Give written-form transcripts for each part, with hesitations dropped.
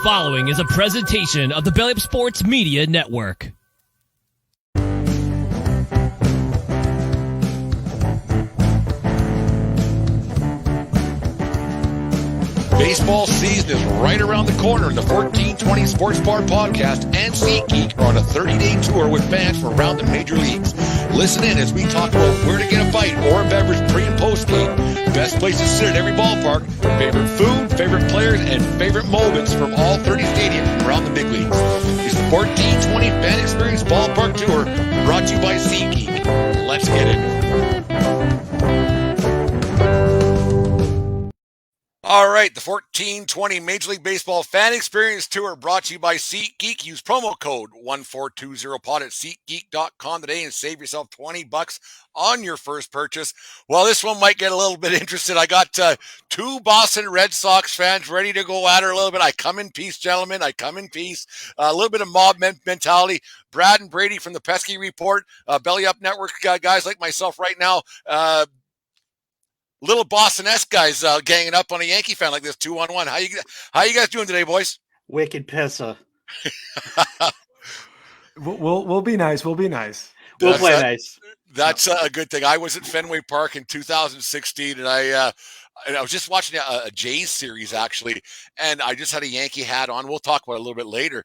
following is a presentation of the Belly Up Sports Media Network. Baseball season is right around the corner, and the 1420 Sports Bar Podcast and SeatGeek are on a 30-day tour with fans from around the major leagues. Listen in as we talk about where to get a bite or a beverage pre- and post-game, best places to sit at every ballpark, favorite food, favorite players, and favorite moments from all 30 stadiums from around the big leagues. It's the 1420 Fan Experience Ballpark Tour, brought to you by SeatGeek. Let's get into it. All right, the 1420 Major League Baseball Fan Experience Tour brought to you by SeatGeek. Use promo code 1420POD at SeatGeek.com today and save yourself $20 on your first purchase. Well, this one might get a little bit interested. I got two Boston Red Sox fans ready to go at her a little bit. I come in peace, gentlemen. I come in peace. A little bit of mob mentality. Brad and Brady from the Pesky Report, Belly Up Network guys like myself right now. Little Boston-esque guys ganging up on a Yankee fan like this, 2-on-1. How you guys doing today, boys? Wicked pissa. We'll be nice. We'll be nice. We'll play nice. That's a good thing. I was at Fenway Park in 2016, and I was just watching a Jays series, actually, and I just had a Yankee hat on. We'll talk about it a little bit later.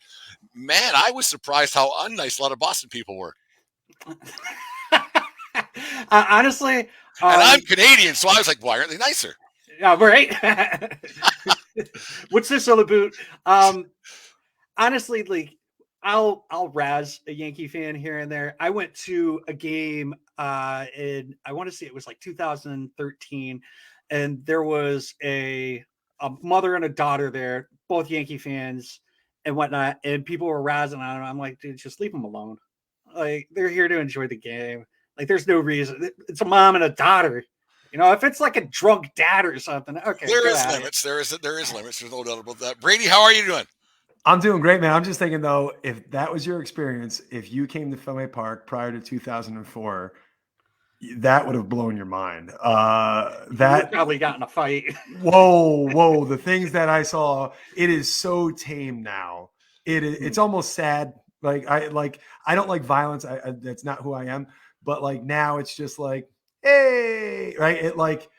Man, I was surprised how unnice a lot of Boston people were. Honestly... and I'm Canadian, so I was like, why aren't they nicer? Yeah, right. What's this all about? Honestly, like I'll razz a Yankee fan here and there. I went to a game in I want to say it was like 2013, and there was a mother and a daughter there, both Yankee fans and whatnot, and people were razzing on them. I'm like, dude, just leave them alone. Like they're here to enjoy the game. Like, there's no reason. It's a mom and a daughter. You know, if it's like a drunk dad or something, okay. There is limits. There is limits. There's no doubt about that. Brady, how are you doing? I'm doing great, man. I'm just thinking, though, if that was your experience, if you came to Fenway Park prior to 2004, that would have blown your mind. That probably got in a fight. Whoa. The things that I saw, it is so tame now. It's almost sad. I don't like violence. That's not who I am. But like now it's just like, hey, right? It like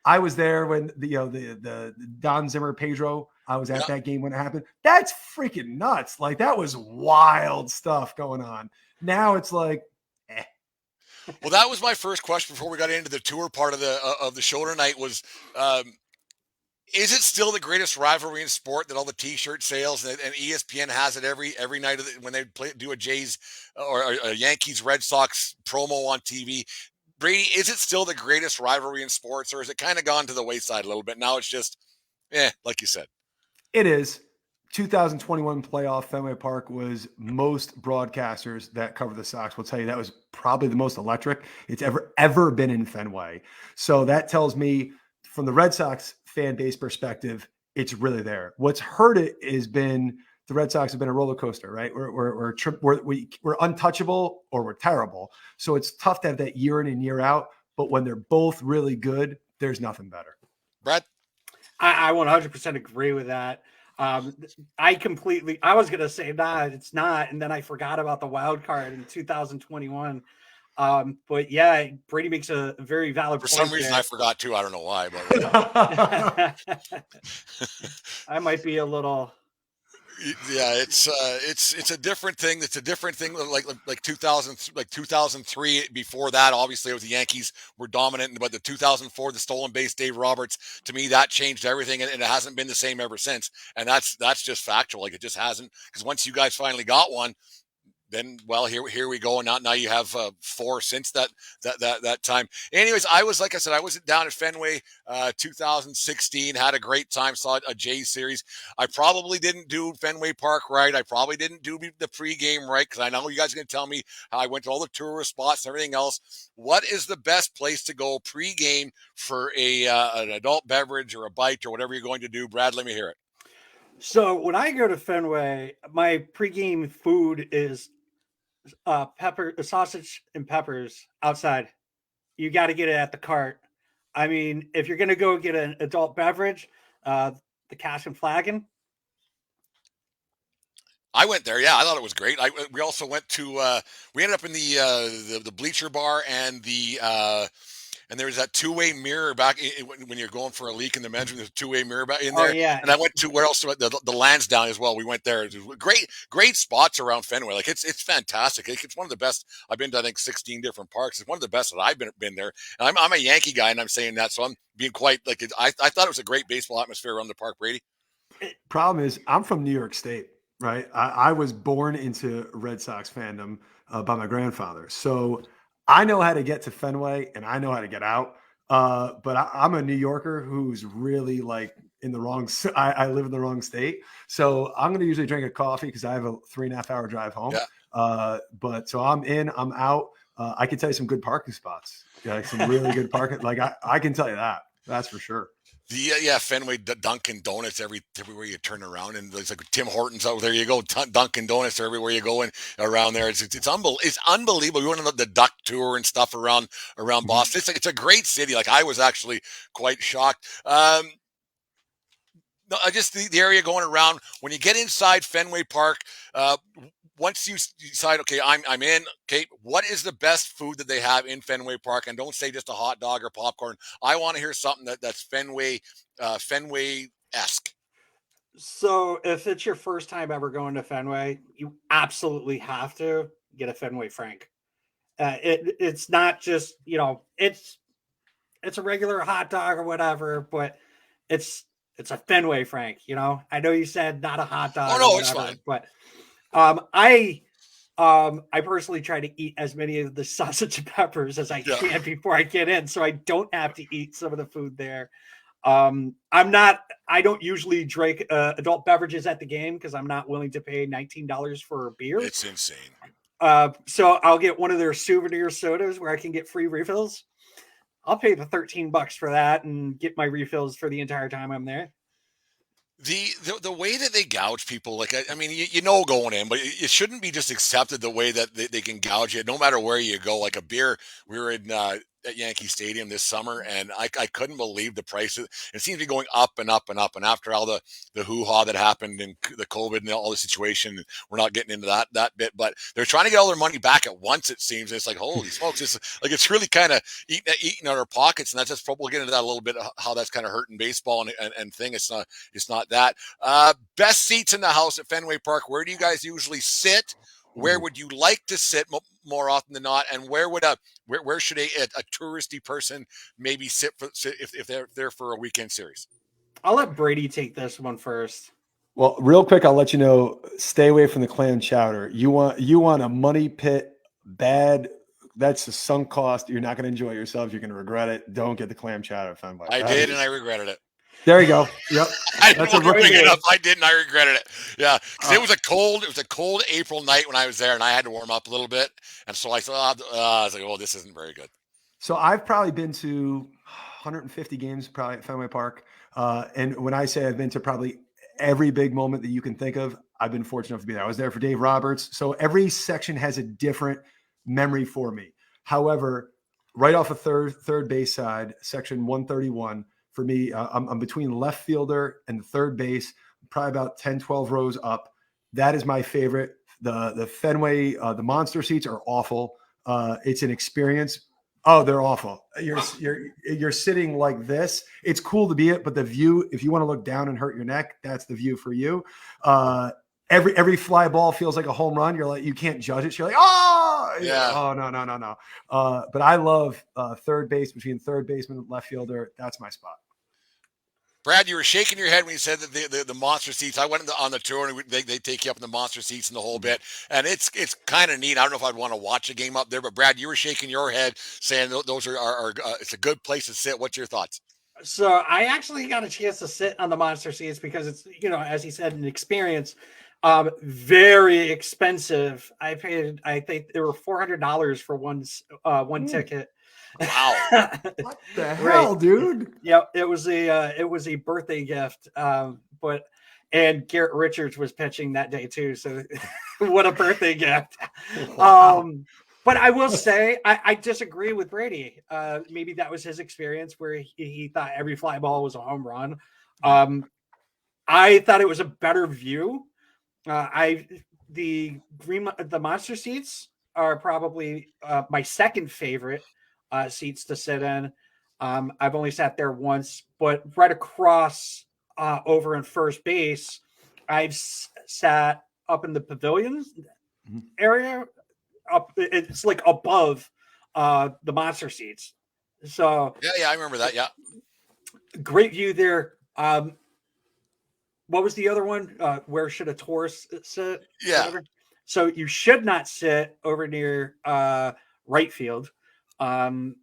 I was there when the Don Zimmer Pedro, I was at that game when it happened. That's freaking nuts. Like that was wild stuff going on. Now it's like, eh. Well, that was my first question before we got into the tour part of the show tonight was, is it still the greatest rivalry in sport that all the T-shirt sales and ESPN has it every night when they do a Jays or a Yankees Red Sox promo on TV? Brady, is it still the greatest rivalry in sports, or has it kind of gone to the wayside a little bit? Now it's just, like you said. It is. 2021 playoff Fenway Park was most broadcasters that cover the Sox will tell you that was probably the most electric it's ever been in Fenway. So that tells me from the Red Sox fan base perspective, it's really there. What's hurt it has been the Red Sox have been a roller coaster, right? We're untouchable or we're terrible. So it's tough to have that year in and year out. But when they're both really good, there's nothing better. Brad? I 100% agree with that. I was going to say, nah, it's not. And then I forgot about the wild card in 2021. But yeah, Brady makes a very valid point. For some reason, I forgot too. I don't know why, but I might be a little. Yeah, it's a different thing. It's a different thing. Like 2003. Before that, obviously, it was the Yankees were dominant. But the 2004, the stolen base, Dave Roberts. To me, that changed everything, and it hasn't been the same ever since. And that's just factual. Like it just hasn't. Because once you guys finally got one, then here we go. And now you have four since that time. Anyways, I was down at Fenway 2016, had a great time, saw a Jays series. I probably didn't do Fenway Park right. I probably didn't do the pregame right, because I know you guys are going to tell me how I went to all the tourist spots and everything else. What is the best place to go pregame for an adult beverage or a bite or whatever you're going to do? Brad, let me hear it. So when I go to Fenway, my pregame food is sausage and peppers outside. You got to get it at the cart. I mean, if you're going to go get an adult beverage, the cash and flagon, I went there. Yeah, I thought it was great. We also went to we ended up in the bleacher bar and and there was that two-way mirror when you're going for a leak in the men's room. There's a two-way mirror back in Oh there. yeah. And I went to where else? The Lansdowne as well. We went there. It was great spots around Fenway. Like it's fantastic. It's one of the best. I've been to I think 16 different parks. It's one of the best that I've been there. And I'm a Yankee guy, and I'm saying that, so I'm being quite like I thought it was a great baseball atmosphere around the park, Brady. Problem is, I'm from New York State, right? I was born into Red Sox fandom by my grandfather. So I know how to get to Fenway and I know how to get out. But I'm a New Yorker who's really like in the wrong, I live in the wrong state. So I'm going to usually drink a coffee because I have a 3.5 hour drive home. Yeah. But so I'm in, I'm out. I can tell you some good parking spots, like some really good parking. Like I can tell you that. That's for sure. Fenway Dunkin' Donuts everywhere you turn around, and there's like Tim Hortons out there. You go, Dunkin' Donuts everywhere you go, and around there, it's unbelievable. We went on the duck tour and stuff around Boston. It's a great city. Like I was actually quite shocked. No, just the area going around when you get inside Fenway Park. Once you decide, okay, I'm in. Okay, what is the best food that they have in Fenway Park? And don't say just a hot dog or popcorn. I want to hear something that's Fenway-esque. So if it's your first time ever going to Fenway, you absolutely have to get a Fenway Frank. It's not just, it's a regular hot dog or whatever, but it's a Fenway Frank. I know you said not a hot dog. Oh no, it's fine. But I personally try to eat as many of the sausage and peppers as I can before I get in, so I don't have to eat some of the food there. I don't usually drink adult beverages at the game because I'm not willing to pay $19 for a beer. It's insane. So I'll get one of their souvenir sodas where I can get free refills. I'll pay the $13 for that and get my refills for the entire time I'm there. The way that they gouge people, like I mean, going in, but it shouldn't be just accepted the way that they can gouge you, no matter where you go. Like a beer, we were in at Yankee Stadium this summer, and I couldn't believe the prices. It seems to be going up and up and up. And after all the hoo-ha that happened and the COVID and all the situation, we're not getting into that bit. But they're trying to get all their money back at once. It seems. And it's like, holy smokes! It's really kind of eating out our pockets, and that's just probably get into that a little bit. How that's kind of hurting baseball and thing. It's not that. Best seats in the house at Fenway Park. Where do you guys usually sit? Where would you like to sit more often than not? And where should a touristy person maybe sit if they're there for a weekend series? I'll let Brady take this one first. Well, real quick, I'll let you know, stay away from the clam chowder. You want a money pit, bad. That's a sunk cost. You're not going to enjoy yourself. You're going to regret it. Don't get the clam chowder at Fenway. I did, and I regretted it. There you go. Yep. I didn't. I regretted it. Yeah, because it was a cold April night when I was there, and I had to warm up a little bit, and so I thought, I was like, "Oh, this isn't very good." So I've probably been to 150 games probably at Fenway Park, and when I say I've been to probably every big moment that you can think of, I've been fortunate enough to be there. I was there for Dave Roberts, so every section has a different memory for me. However, right off of third base side, section 131. For me, I'm between left fielder and third base, probably about 10, 12 rows up. That is my favorite. The Fenway, the monster seats are awful. It's an experience. Oh, they're awful. You're sitting like this. It's cool to be it, but the view, if you want to look down and hurt your neck, that's the view for you. Every fly ball feels like a home run. You're like, you can't judge it. You're like, oh, yeah. Oh, no. But I love third base, between third baseman and left fielder. That's my spot. Brad, you were shaking your head when you said that the monster seats. I went on the tour, and they take you up in the monster seats and the whole bit, and it's kind of neat. I don't know if I'd want to watch a game up there, but Brad, you were shaking your head saying those are it's a good place to sit. What's your thoughts? So I actually got a chance to sit on the monster seats because it's, as he said, an experience. Very expensive. I think there were $400 for one ticket. Wow. What the hell, dude? Yeah, it was a birthday gift. And Garrett Richards was pitching that day too. So what a birthday gift. Wow. But I will say I disagree with Brady. Maybe that was his experience where he thought every fly ball was a home run. I thought it was a better view. The monster seats are probably my second favorite seats to sit in. I've only sat there once, but right across over in first base, I've sat up in the pavilion area. It's like above the monster seats. So Yeah, I remember that. Yeah. great view there. What was the other one? Where should a tourist sit? Yeah. Whatever. So you should not sit over near right field, on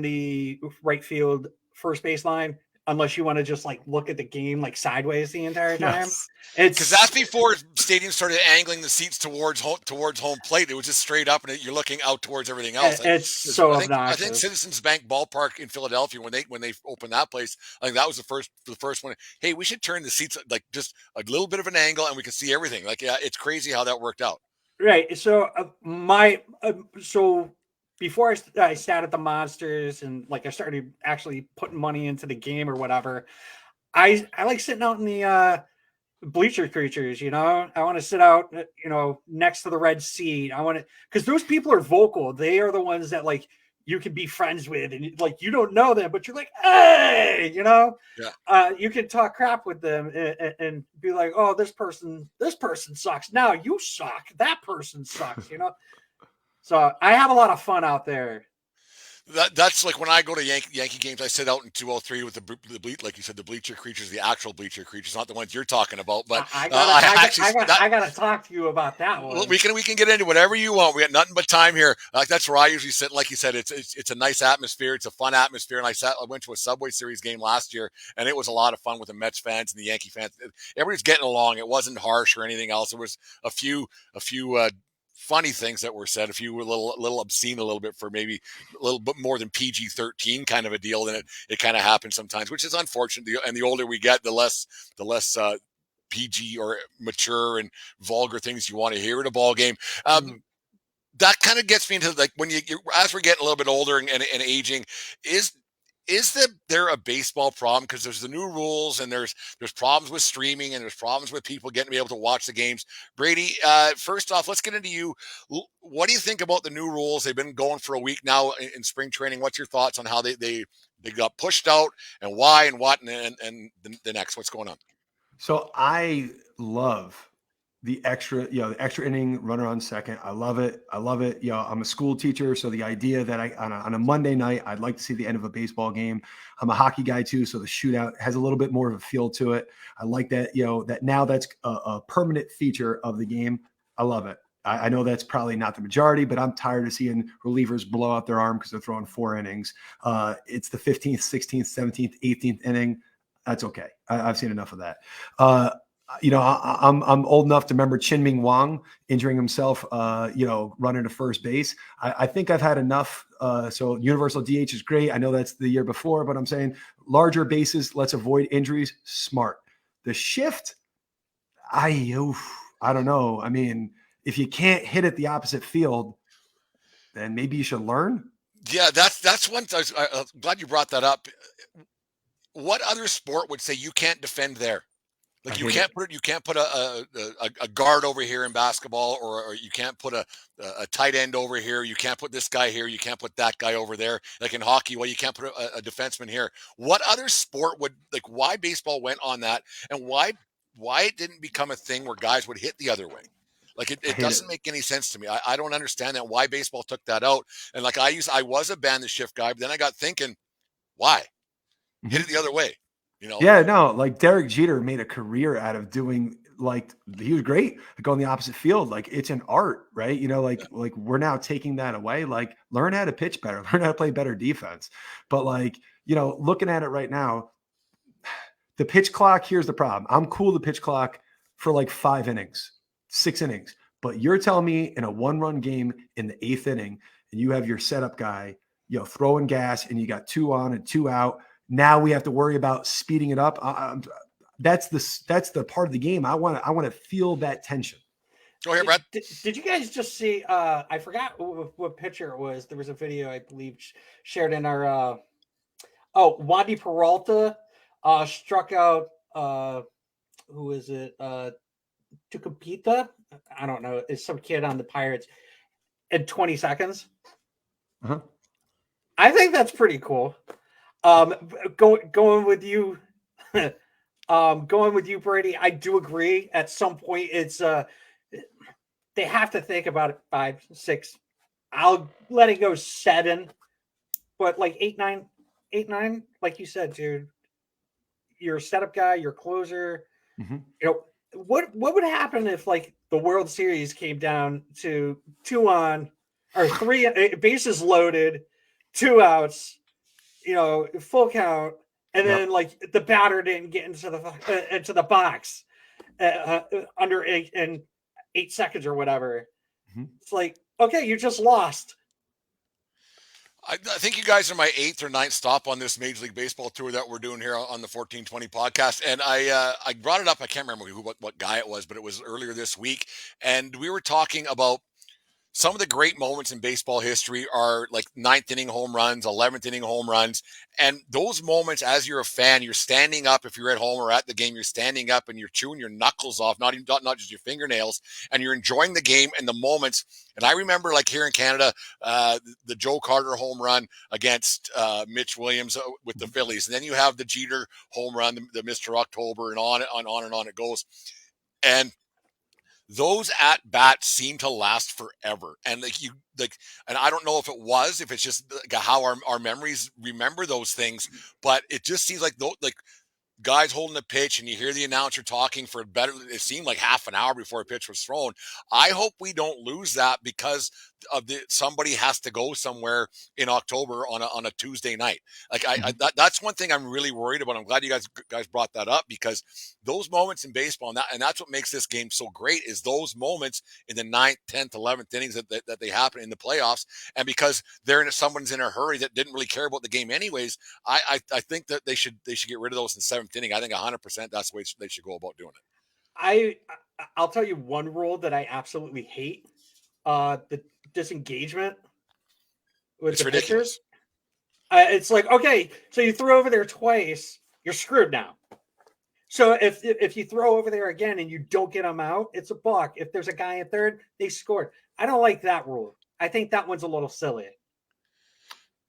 the right field first base line, unless you want to just like look at the game like sideways the entire time. Yes. Because that's before stadiums started angling the seats towards home plate. It was just straight up, and you're looking out towards everything else. It's so obnoxious. I think Citizens Bank Ballpark in Philadelphia, when they opened that place, I think that was the first one. Hey, we should turn the seats like just a little bit of an angle, and we can see everything. Like, yeah, it's crazy how that worked out. Right. So so before I sat at the Monsters and like I started actually putting money into the game or whatever, I like sitting out in the bleacher creatures. I want to sit out next to the red seat. I want to, because those people are vocal. They are the ones that like you can be friends with, and like you don't know them, but you're like, hey, Yeah. you can talk crap with them and be like, oh, this person sucks. Now you suck. That person sucks. So I have a lot of fun out there. That's like when I go to Yankee games, I sit out in 203 with the like you said, the bleacher creatures, the actual bleacher creatures, not the ones you're talking about. But I gotta talk to you about that one. Well, we can get into whatever you want. We got nothing but time here. That's where I usually sit. Like you said, it's a nice atmosphere. It's a fun atmosphere. And I went to a Subway Series game last year, and it was a lot of fun with the Mets fans and the Yankee fans. Everybody's getting along. It wasn't harsh or anything else. There was a few funny things that were said, a few were a little obscene, a little bit for maybe a little bit more than PG-13 kind of a deal. And it kind of happens sometimes, which is unfortunate. And the older we get, the less PG or mature and vulgar things you want to hear at a ball game. That kind of gets me into like when as we're getting a little bit older and aging, is there a baseball problem? Because there's the new rules and there's problems with streaming and there's problems with people getting to be able to watch the games. Brady, first off, let's get into you. What do you think about the new rules? They've been going for a week now in spring training. What's your thoughts on how they got pushed out and why and what and the next? What's going on? So I love the extra inning runner on second. I love it. I'm a school teacher. So the idea that on a Monday night, I'd like to see the end of a baseball game. I'm a hockey guy too. So the shootout has a little bit more of a feel to it. I like that, that now that's a permanent feature of the game. I love it. I know that's probably not the majority, but I'm tired of seeing relievers blow out their arm because they're throwing 4 innings. It's the 15th, 16th, 17th, 18th inning. That's okay. I've seen enough of that. I'm old enough to remember Chin-Ming Wang injuring himself, running to first base. I think I've had enough. So universal DH is great. I know that's the year before, but I'm saying larger bases, let's avoid injuries. Smart. The shift, I don't know. I mean, if you can't hit it the opposite field, then maybe you should learn. Yeah, that's one. I'm glad you brought that up. What other sport would say you can't defend there? Like you can't put a guard over here in basketball, or you can't put a tight end over here. You can't put this guy here. You can't put that guy over there. Like in hockey, well, you can't put a defenseman here. What other sport would, like, why baseball went on that, and why it didn't become a thing where guys would hit the other way? Like it doesn't make any sense to me. I don't understand that, why baseball took that out. And like I was a ban the shift guy, but then I got thinking, why? Hit it the other way. Yeah, no, like Derek Jeter made a career out of doing, like, he was great going the opposite field. Like, it's an art, right? Like we're now taking that away. Like, learn how to pitch better, learn how to play better defense. But like, looking at it right now, the pitch clock, here's the problem. I'm cool the pitch clock for like 5 innings, 6 innings. But you're telling me in a 1-run game in the 8th inning, and you have your setup guy, throwing gas, and you got 2 on and 2 out. Now we have to worry about speeding it up. That's the part of the game. I want to feel that tension. Go ahead, Brad. Did you guys just see? I forgot what pitcher it was. There was a video I believe shared in our. Wandy Peralta struck out. Who is it? Tucupita, I don't know, is some kid on the Pirates in 20 seconds. Uh-huh. I think that's pretty cool. Going with you, going with you, Brady. I do agree. At some point, it's they have to think about it. 5, 6. I'll let it go 7, but like 8, 9, 8, 9. Like you said, dude, you're a setup guy, you're a closer. Mm-hmm. You know what would happen if like the World Series came down to 2 on or 3 bases loaded, 2 outs, full count, and then like the batter didn't get into the box under 8 seconds or whatever. Mm-hmm. It's like, okay, you just lost. I think you guys are my 8th or 9th stop on this Major League Baseball tour that we're doing here on the 1420 podcast. And I brought it up. I can't remember what guy it was, but it was earlier this week. And we were talking about some of the great moments in baseball history are like 9th inning home runs, 11th inning home runs. And those moments, as you're a fan, you're standing up. If you're at home or at the game, you're standing up and you're chewing your knuckles off, not just your fingernails, and you're enjoying the game and the moments. And I remember like here in Canada, the Joe Carter home run against Mitch Williams with the Phillies. And then you have the Jeter home run, the Mr. October, and on and on it goes. And those at bats seem to last forever. And and I don't know if it's just how our memories remember those things, but it just seems like guys holding the pitch and you hear the announcer talking for it seemed like half an hour before a pitch was thrown. I hope we don't lose that because of somebody has to go somewhere in October on a Tuesday night. Like that's one thing I'm really worried about. I'm glad you guys brought that up because those moments in baseball and that's what makes this game so great is those moments in the 9th, 10th, 11th innings that they happen in the playoffs. And because someone's in a hurry that didn't really care about the game anyways, I think that they should get rid of those in 7th inning. I think 100% that's the way they should go about doing it. I'll tell you one rule that I absolutely hate: the disengagement with the pitchers. It's like, okay, so you throw over there twice, you're screwed now. So if you throw over there again and you don't get them out, it's a balk. If there's a guy at third, they scored. I don't like that rule. I think that one's a little silly.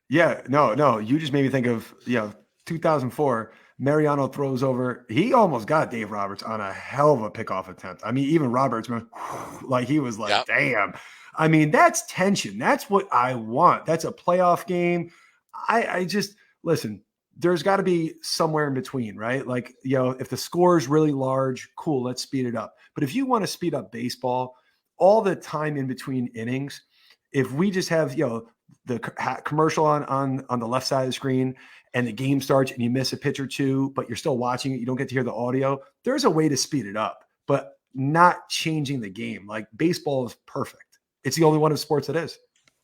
Yeah, no. You just made me think of 2004. Mariano throws over. He almost got Dave Roberts on a hell of a pickoff attempt. I mean, even Roberts, like he was like, damn. I mean, that's tension. That's what I want. That's a playoff game. I just listen. There's got to be somewhere in between, right? Like, if the score is really large, cool, let's speed it up. But if you want to speed up baseball, all the time in between innings, if we just have, the commercial on the left side of the screen and the game starts and you miss a pitch or two, but you're still watching it, you don't get to hear the audio, there's a way to speed it up, but not changing the game. Like baseball is perfect. It's the only one of sports that is.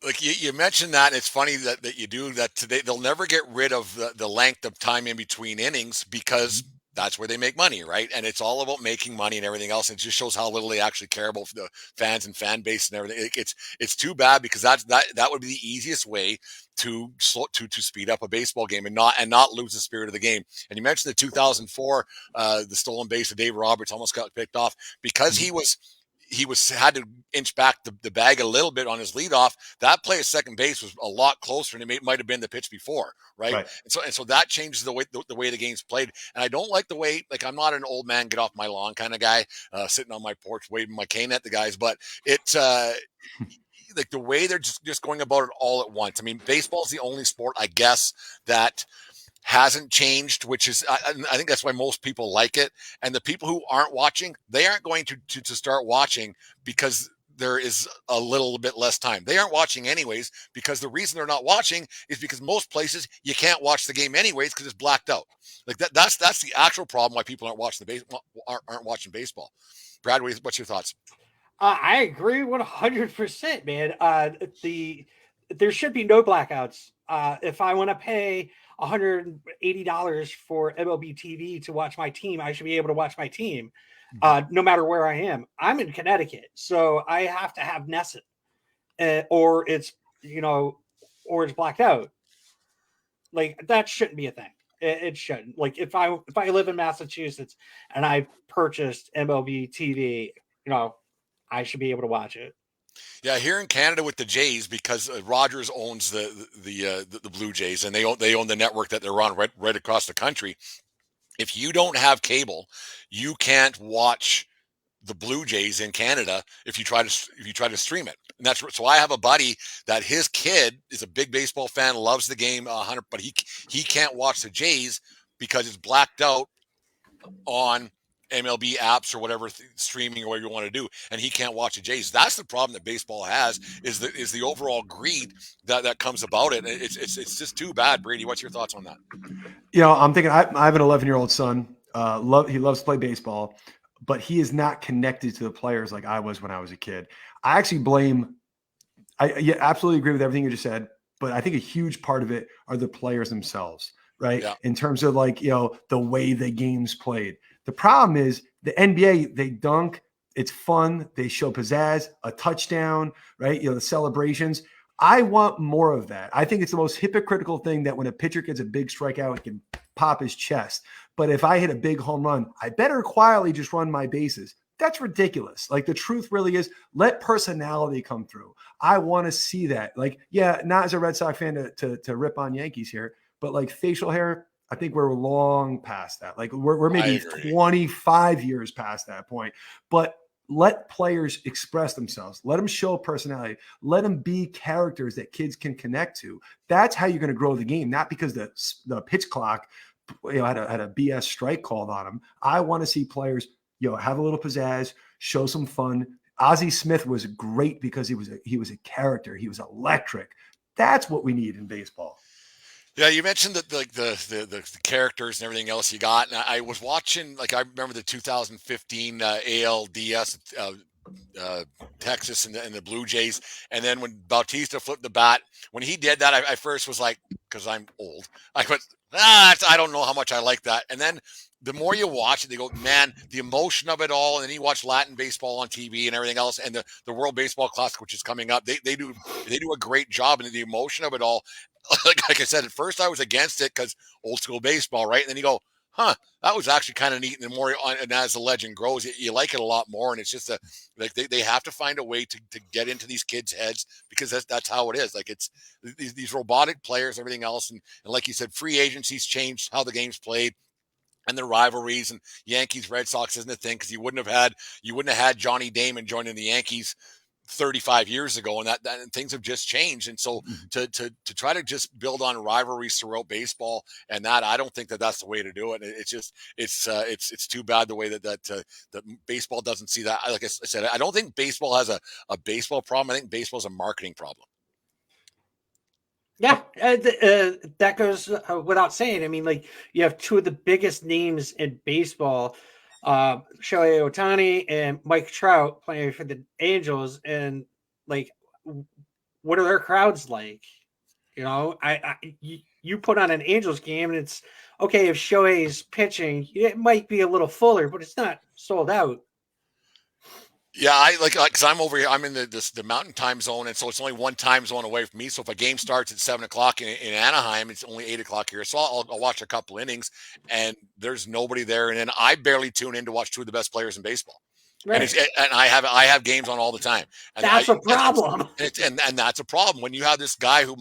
Like you mentioned that, and it's funny that you do that today. They'll never get rid of the length of time in between innings because that's where they make money, right? And it's all about making money and everything else. It just shows how little they actually care about the fans and fan base and everything. It's too bad because that would be the easiest way to speed up a baseball game and not lose the spirit of the game. And you mentioned the 2004 the stolen base of Dave Roberts almost got picked off because he had to inch back the bag a little bit on his leadoff. That play at second base was a lot closer than it might have been the pitch before, right? And so that changes the way the game's played. And I don't like the way, like, I'm not an old man get off my lawn kind of guy, sitting on my porch waving my cane at the guys, but it's like the way they're just going about it all at once. I mean, baseball's the only sport, I guess, that hasn't changed, which is, I think that's why most people like it. And the people who aren't watching, they aren't going to start watching because there is a little bit less time. They aren't watching anyways, because the reason they're not watching is because most places you can't watch the game anyways because it's blacked out. Like that's the actual problem why people aren't watching aren't watching baseball. Brad, what's your thoughts? I agree 100%, man. There should be no blackouts. If I want to pay $180 for MLB TV to watch my team, I should be able to watch my team, no matter where I am. I'm in Connecticut, so I have to have Nessun, or it's blacked out. Like that shouldn't be a thing. It shouldn't. Like if I live in Massachusetts and I purchased MLB TV, I should be able to watch it. Yeah, here in Canada with the Jays, because Rogers owns the Blue Jays, and they own the network that they're on right across the country. If you don't have cable, you can't watch the Blue Jays in Canada if you try to stream it. And that's so I have a buddy that his kid is a big baseball fan, loves the game 100, but he can't watch the Jays because it's blacked out on MLB apps or whatever streaming or whatever you want to do, and he can't watch the Jays. That's the problem that baseball has is the overall greed that comes about it. It's just too bad. Brady, what's your thoughts on that? I'm thinking I have an 11-year-old son. He loves to play baseball, but he is not connected to the players like I was when I was a kid. I actually blame. I absolutely agree with everything you just said, but I think a huge part of it are the players themselves, right? Yeah. In terms of the way the game's played. The problem is the NBA, they dunk, it's fun, they show pizzazz, a touchdown, right? The celebrations. I want more of that. I think it's the most hypocritical thing that when a pitcher gets a big strikeout, he can pop his chest. But if I hit a big home run, I better quietly just run my bases. That's ridiculous. Like the truth really is, let personality come through. I want to see that. Not as a Red Sox fan to rip on Yankees here, but facial hair, I think we're long past that. We're maybe 25 years past that point. But let players express themselves. Let them show personality. Let them be characters that kids can connect to. That's how you're going to grow the game, not because the pitch clock had a BS strike called on them. I want to see players have a little pizzazz, show some fun. Ozzie Smith was great because he was a character. He was electric. That's what we need in baseball. Yeah, you mentioned that the characters and everything else you got, and I was watching. I remember the 2015 ALDS Texas and the Blue Jays, and then when Bautista flipped the bat, when he did that, I first was like, because I'm old, I went, I don't know how much I like that, and then the more you watch it, they go, man, the emotion of it all, and then you watch Latin baseball on TV and everything else, and the World Baseball Classic, which is coming up, they do a great job, and the emotion of it all. Like I said, at first I was against it because old school baseball, right? And then you go, that was actually kind of neat. And the more and as the legend grows, you like it a lot more. And it's just they have to find a way to get into these kids' heads because that's how it is. It's these robotic players, everything else, and like you said, free agency's changed how the game's played. And the rivalries and Yankees Red Sox isn't a thing because you wouldn't have had Johnny Damon joining the Yankees 35 years ago, and that things have just changed. And so to try to just build on rivalries throughout baseball, and that I don't think that's the way to do it. It's too bad the way that baseball doesn't see that. Like I said, I don't think baseball has a baseball problem. I think baseball is a marketing problem. Yeah, that goes without saying. I mean, you have two of the biggest names in baseball, Shohei Ohtani and Mike Trout playing for the Angels, and what are their crowds like? You put on an Angels game, and it's okay if Shohei's pitching, it might be a little fuller, but it's not sold out. Yeah, I because I'm over here. I'm in the Mountain Time zone, and so it's only one time zone away from me. So if a game starts at 7:00 in Anaheim, it's only 8:00 here. So I'll watch a couple innings, and there's nobody there. And then I barely tune in to watch two of the best players in baseball. Right. And I have games on all the time. And that's a problem. And that's a problem when you have this guy who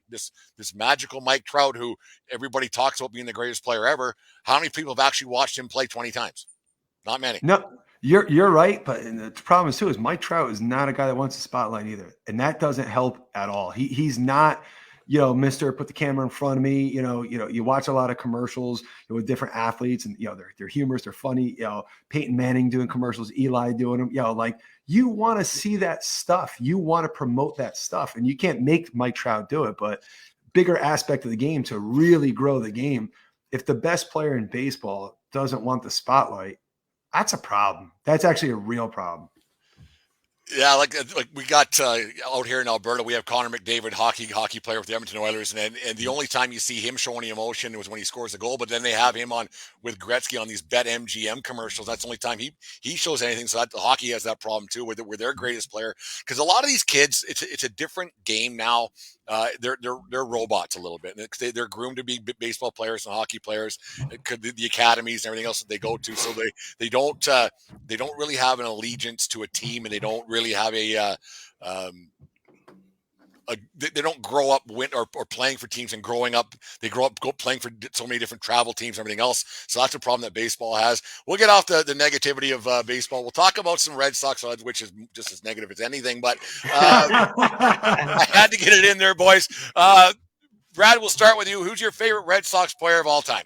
this magical Mike Trout, who everybody talks about being the greatest player ever. How many people have actually watched him play 20 times? Not many. No. You're right, but the problem too is Mike Trout is not a guy that wants the spotlight either, and that doesn't help at all. He's not, Mister, put the camera in front of me. You watch a lot of commercials with different athletes, and they're humorous, they're funny. Peyton Manning doing commercials, Eli doing them. You want to see that stuff, you want to promote that stuff, and you can't make Mike Trout do it. But bigger aspect of the game to really grow the game, if the best player in baseball doesn't want the spotlight, that's a problem. That's actually a real problem. Yeah, like we got out here in Alberta, we have Connor McDavid, hockey player with the Edmonton Oilers, and the only time you see him show any emotion was when he scores a goal. But then they have him on with Gretzky on these Bet MGM commercials. That's the only time he shows anything. So that hockey has that problem too, with their greatest player, because a lot of these kids, it's a different game now. They're robots a little bit, and they're groomed to be baseball players and hockey players. It could the academies and everything else that they go to, so they don't. They don't really have an allegiance to a team, and they don't really have they don't grow up or playing for teams, and growing up they grow up playing for so many different travel teams and everything else. So that's a problem that baseball has. We'll get off the negativity of baseball. We'll talk about some Red Sox odds, which is just as negative as anything, but I had to get it in there, boys. Brad, we'll start with you. Who's your favorite Red Sox player of all time?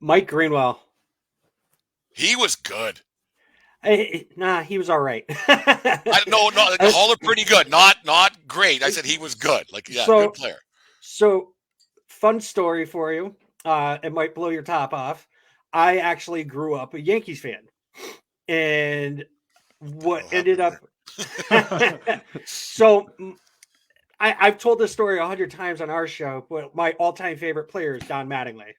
Mike Greenwell. He was good. He was all right. No, all are pretty good. Not great. I said he was good. Good player. So, fun story for you. It might blow your top off. I actually grew up a Yankees fan, and what ended up. So, I've told this story 100 times on our show, but my all-time favorite player is Don Mattingly.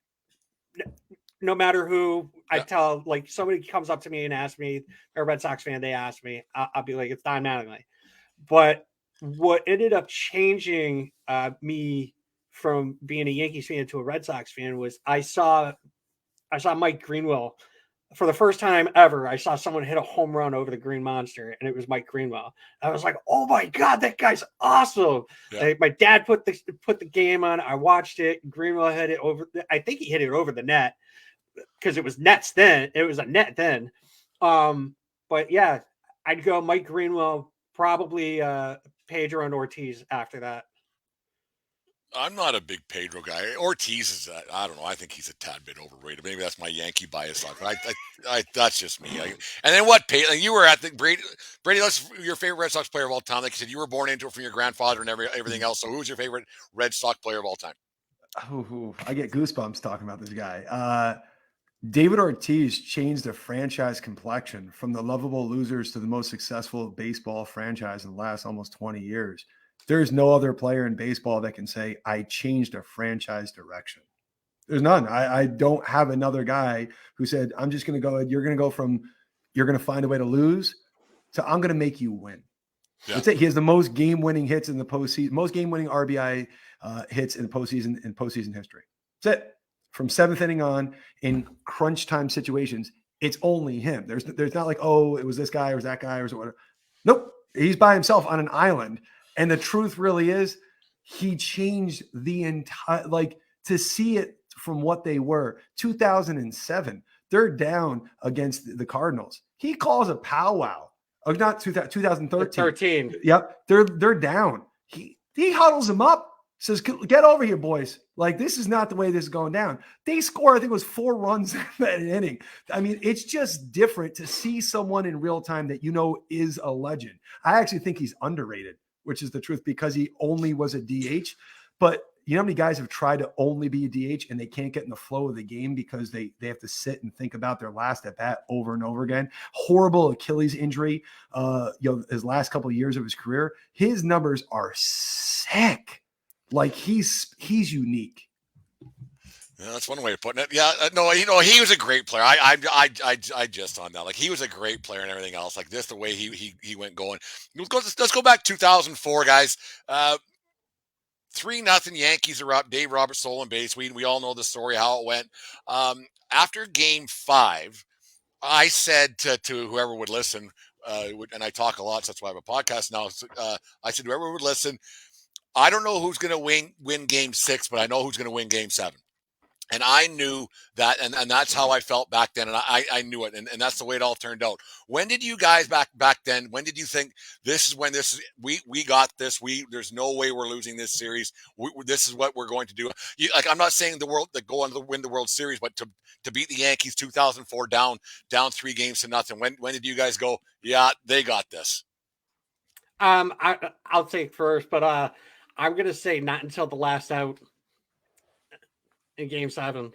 No matter who I tell, like somebody comes up to me and asks me, they're a Red Sox fan, they ask me, I'll be like, it's Don Mattingly. But what ended up changing me from being a Yankees fan to a Red Sox fan was I saw Mike Greenwell for the first time ever. I saw someone hit a home run over the Green Monster, and it was Mike Greenwell. I was like, oh my God, that guy's awesome. Yeah. My dad put the game on. I watched it. Greenwell hit it over. I think he hit it over the net, because it was nets then. It was a net then. But yeah, I'd go Mike Greenwell, probably Pedro and Ortiz after that. I'm not a big Pedro guy. Ortiz is, I don't know. I think he's a tad bit overrated. Maybe that's my Yankee bias. That's just me. And then what? You were at the Brady. That's your favorite Red Sox player of all time. Like you said, you were born into it from your grandfather and everything else. So who's your favorite Red Sox player of all time? I get goosebumps talking about this guy. David Ortiz changed the franchise complexion from the lovable losers to the most successful baseball franchise in the last almost 20 years. There's no other player in baseball that can say, I changed a franchise direction. There's none. I don't have another guy who said, I'm just going to go, you're going to go from, you're going to find a way to lose to I'm going to make you win. Yeah. That's it. He has the most game-winning hits in the postseason, most game-winning RBI hits in the postseason history. That's it. From seventh inning on, in crunch time situations, it's only him. There's not like, oh, it was this guy or was that guy or whatever. Nope. He's by himself on an island. And the truth really is, he changed the entire, to see it from what they were. 2007, they're down against the Cardinals. He calls a powwow. Oh, not 2013. Yep. They're down. He huddles them up. Says, get over here, boys. This is not the way this is going down. They score, I think it was 4 runs in that inning. I mean, it's just different to see someone in real time that is a legend. I actually think he's underrated, which is the truth, because he only was a DH. But you know how many guys have tried to only be a DH and they can't get in the flow of the game because they have to sit and think about their last at bat over and over again. Horrible Achilles injury, his last couple of years of his career. His numbers are sick. He's unique. Yeah, that's one way of putting it. Yeah, no, he was a great player. I just on that. He was a great player and everything else. The way he went going. Let's go back 2004, guys. 3-0 Yankees are up. Dave Roberts stolen base. We all know the story, how it went. After Game 5, I said to whoever would listen, and I talk a lot, so that's why I have a podcast now. I said, whoever would listen, I don't know who's going to win Game 6, but I know who's going to win Game 7. And I knew that, and that's how I felt back then, and I knew it, and that's the way it all turned out. When did you guys back then? When did you think we got this? There's no way we're losing this series. This is what we're going to do. I'm not saying the world that go on to win the World Series, but to beat the Yankees 2004 down 3-0. When did you guys go? Yeah, they got this. I'll take first, but I'm going to say not until the last out in Game 7.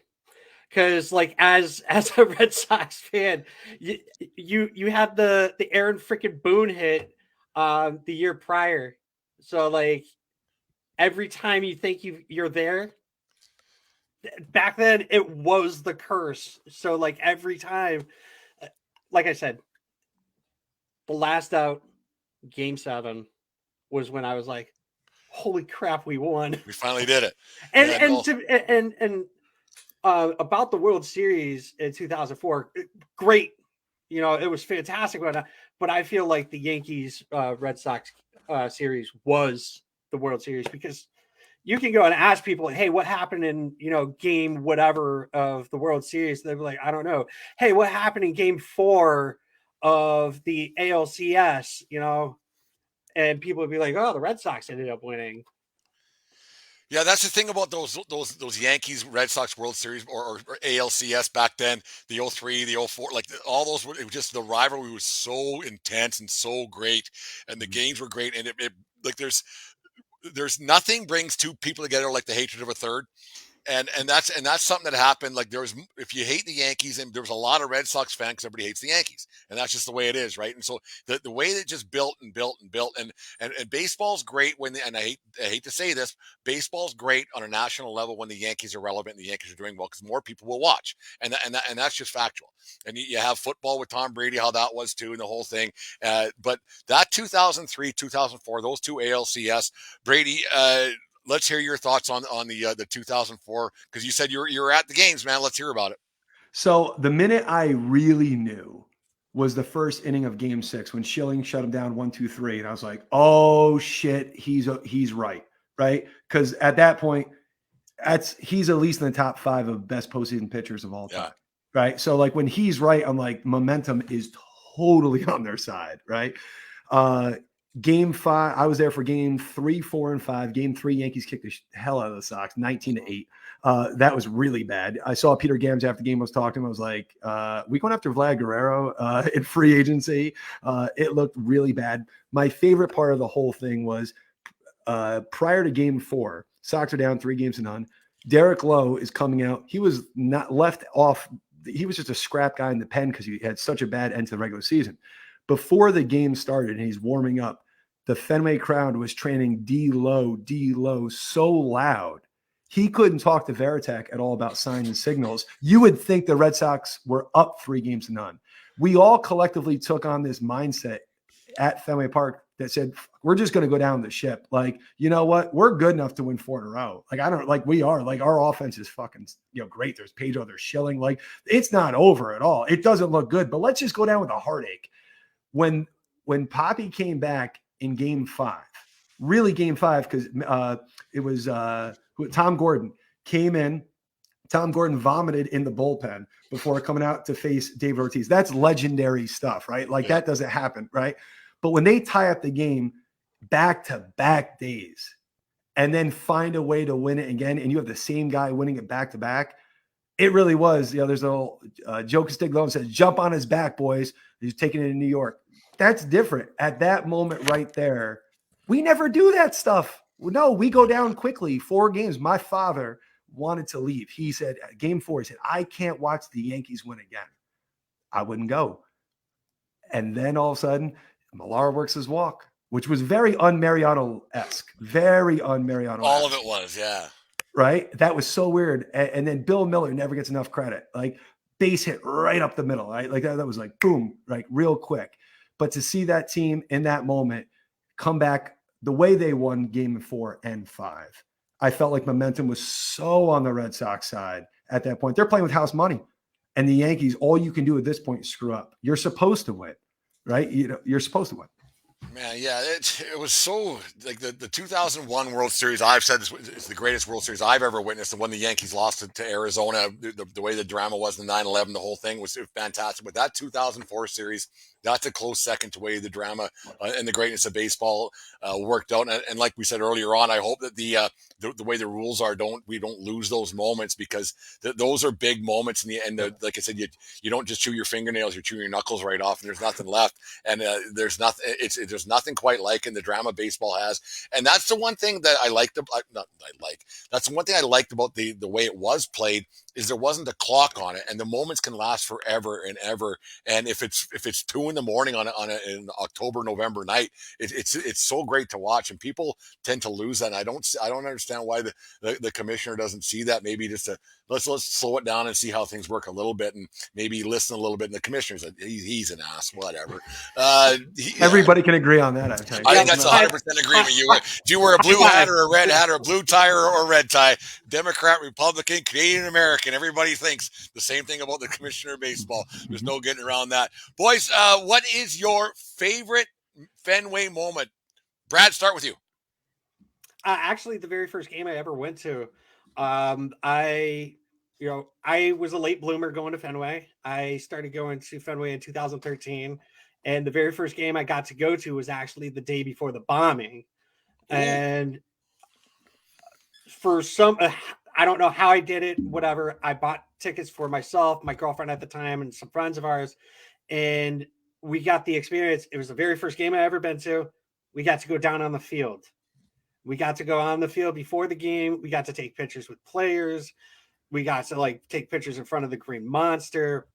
Because like as a Red Sox fan, you had the Aaron freaking Boone hit the year prior. So like every time you think you're there, back then it was the curse. So like every time, like I said, the last out, Game 7 was when I was like, "Holy crap, we won!" We finally did it. And Yeah, and no. to, about the World Series in 2004, great. You know, it was fantastic, but I feel like the Yankees Red Sox series was the World Series because you can go and ask people, hey, what happened in, game whatever of the World Series? They'll be like, I don't know. Hey, what happened in game 4 of the ALCS, and people would be like, oh, the Red Sox ended up winning. Yeah, that's the thing about those Yankees Red Sox World Series or ALCS back then, the 03, the 04, like all those it was just the rivalry was so intense and so great, and the games were great, and it like there's nothing brings two people together like the hatred of a third. And that's something that happened. Like if you hate the Yankees, and there was a lot of Red Sox fans because everybody hates the Yankees, and that's just the way it is, right? And so the way that just built and built and built, and baseball's great and I hate to say this, baseball's great on a national level when the Yankees are relevant and the Yankees are doing well because more people will watch, and that's just factual. And you have football with Tom Brady, how that was too, and the whole thing. But that 2003, 2004, those two ALCS, Brady. Let's hear your thoughts on the 2004 because you said you're at the games, man. Let's hear about it. So the minute I really knew was the first inning of Game 6 when Schilling shut him down 1-2-3, and I was like, "Oh shit, he's right, right?" Because at that point, he's at least in the top 5 of best postseason pitchers of all time, right? So like when he's right, I'm like, momentum is totally on their side, right? Game 5, I was there for game 3, 4, and 5. Game 3, Yankees kicked the hell out of the Sox, 19-8. That was really bad. I saw Peter Gams after the game was talking. I was like, we going after Vlad Guerrero in free agency. It looked really bad. My favorite part of the whole thing was prior to game 4, Sox are down 3-0. Derek Lowe is coming out. He was not left off. He was just a scrap guy in the pen because he had such a bad end to the regular season. Before the game started and he's warming up, the Fenway crowd was chanting D-Low so loud. He couldn't talk to Veritek at all about signs and signals. You would think the Red Sox were up 3-0. We all collectively took on this mindset at Fenway Park that said, we're just going to go down the ship. Like, you know what? We're good enough to win 4 in a row. Like, we are. Like, our offense is fucking, great. There's Pedro, there's Schilling. Like, it's not over at all. It doesn't look good, but let's just go down with a heartache. When Poppy came back in game 5, really game 5, because it was Tom Gordon came in. Tom Gordon vomited in the bullpen before coming out to face David Ortiz. That's legendary stuff, right? Like that doesn't happen, right? But when they tie up the game back-to-back days and then find a way to win it again, and you have the same guy winning it back-to-back, it really was. There's a little Joe Castiglo says, jump on his back, boys. He's taking it in New York. That's different. At that moment right there, we never do that stuff. No, we go down quickly. 4 games. My father wanted to leave. He said, game 4, he said, I can't watch the Yankees win again. I wouldn't go. And then all of a sudden, Millar works his walk, which was very un-Mariano-esque. Very un-Mariano-esque. All of it was, yeah. Right? That was so weird. And then Bill Miller never gets enough credit. Like, base hit right up the middle, right? Like that was like, boom, like real quick. But to see that team in that moment come back the way they won game 4 and 5, I felt like momentum was so on the Red Sox side at that point. They're playing with house money. And the Yankees, all you can do at this point is screw up. You're supposed to win, right? You're supposed to win. Man, yeah, it was so like the 2001 World Series. I've said this is the greatest World Series I've ever witnessed. And when the Yankees lost to Arizona, the way the drama was, the 9/11, the whole thing was fantastic. But that 2004 series, that's a close second to the way the drama and the greatness of baseball worked out. And like we said earlier on, I hope that the the way the rules are, we don't lose those moments, because those are big moments in the end. Like I said, you don't just chew your fingernails, you're chewing your knuckles right off, and there's nothing left. And there's nothing quite like in the drama baseball has. And that's the one thing that that's the one thing I liked about the way it was played, is there wasn't a clock on it, and the moments can last forever and ever. And if it's 2 a.m. on an October, November night, it's so great to watch, and people tend to lose that. And I don't understand why the commissioner doesn't see that. Maybe just let's slow it down and see how things work a little bit, and maybe listen a little bit. And the commissioner's he's an ass, whatever. Everybody can agree on that. I think. I think that's 100% agreement. Do you wear a blue hat or a red hat or a blue tie or a red tie? Democrat, Republican, Canadian, American. Everybody thinks the same thing about the commissioner of baseball. There's no getting around that. Boys, what is your favorite Fenway moment? Brad, start with you. Actually, the very first game I ever went to, I was a late bloomer going to Fenway. I started going to Fenway in 2013, and the very first game I got to go to was actually the day before the bombing. And for some, I don't know how I did it, whatever. I bought tickets for myself, my girlfriend at the time, and some friends of ours, and we got the experience. It was the very first game I ever been to. We got to go down on the field. We got to go on the field before the game. We got to take pictures with players. We got to take pictures in front of the Green Monster.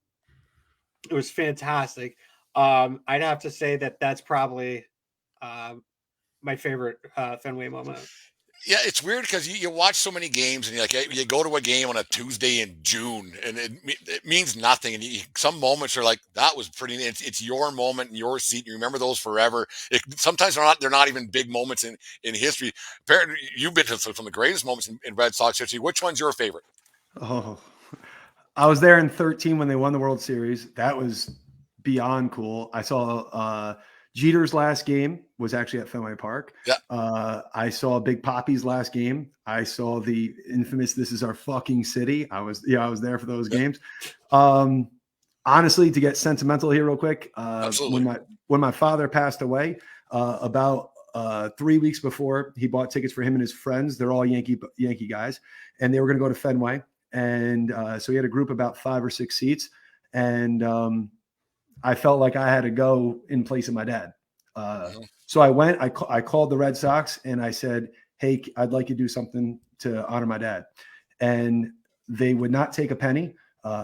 It was fantastic. I'd have to say that's probably my favorite Fenway moment. Yeah, it's weird because you watch so many games, and you go to a game on a Tuesday in June, and it means nothing. And some moments are like, that was pretty. It's your moment in your seat. You remember those forever. Sometimes they're not even big moments in history. Apparently, you've been to some of the greatest moments in Red Sox history. Which one's your favorite? Oh, I was there in 2013 when they won the World Series. That was beyond cool. I saw Jeter's last game was actually at Fenway Park. Yeah. I saw Big Papi's last game. I saw the infamous "This Is Our Fucking City." I was there for those games. Honestly, to get sentimental here real quick, when my father passed away, about 3 weeks before, he bought tickets for him and his friends. They're all Yankee guys, and they were going to go to Fenway. And so he had a group about 5 or 6 seats, and I felt like I had to go in place of my dad. So I went, I called the Red Sox and I said, "Hey, I'd like you to do something to honor my dad." And they would not take a penny.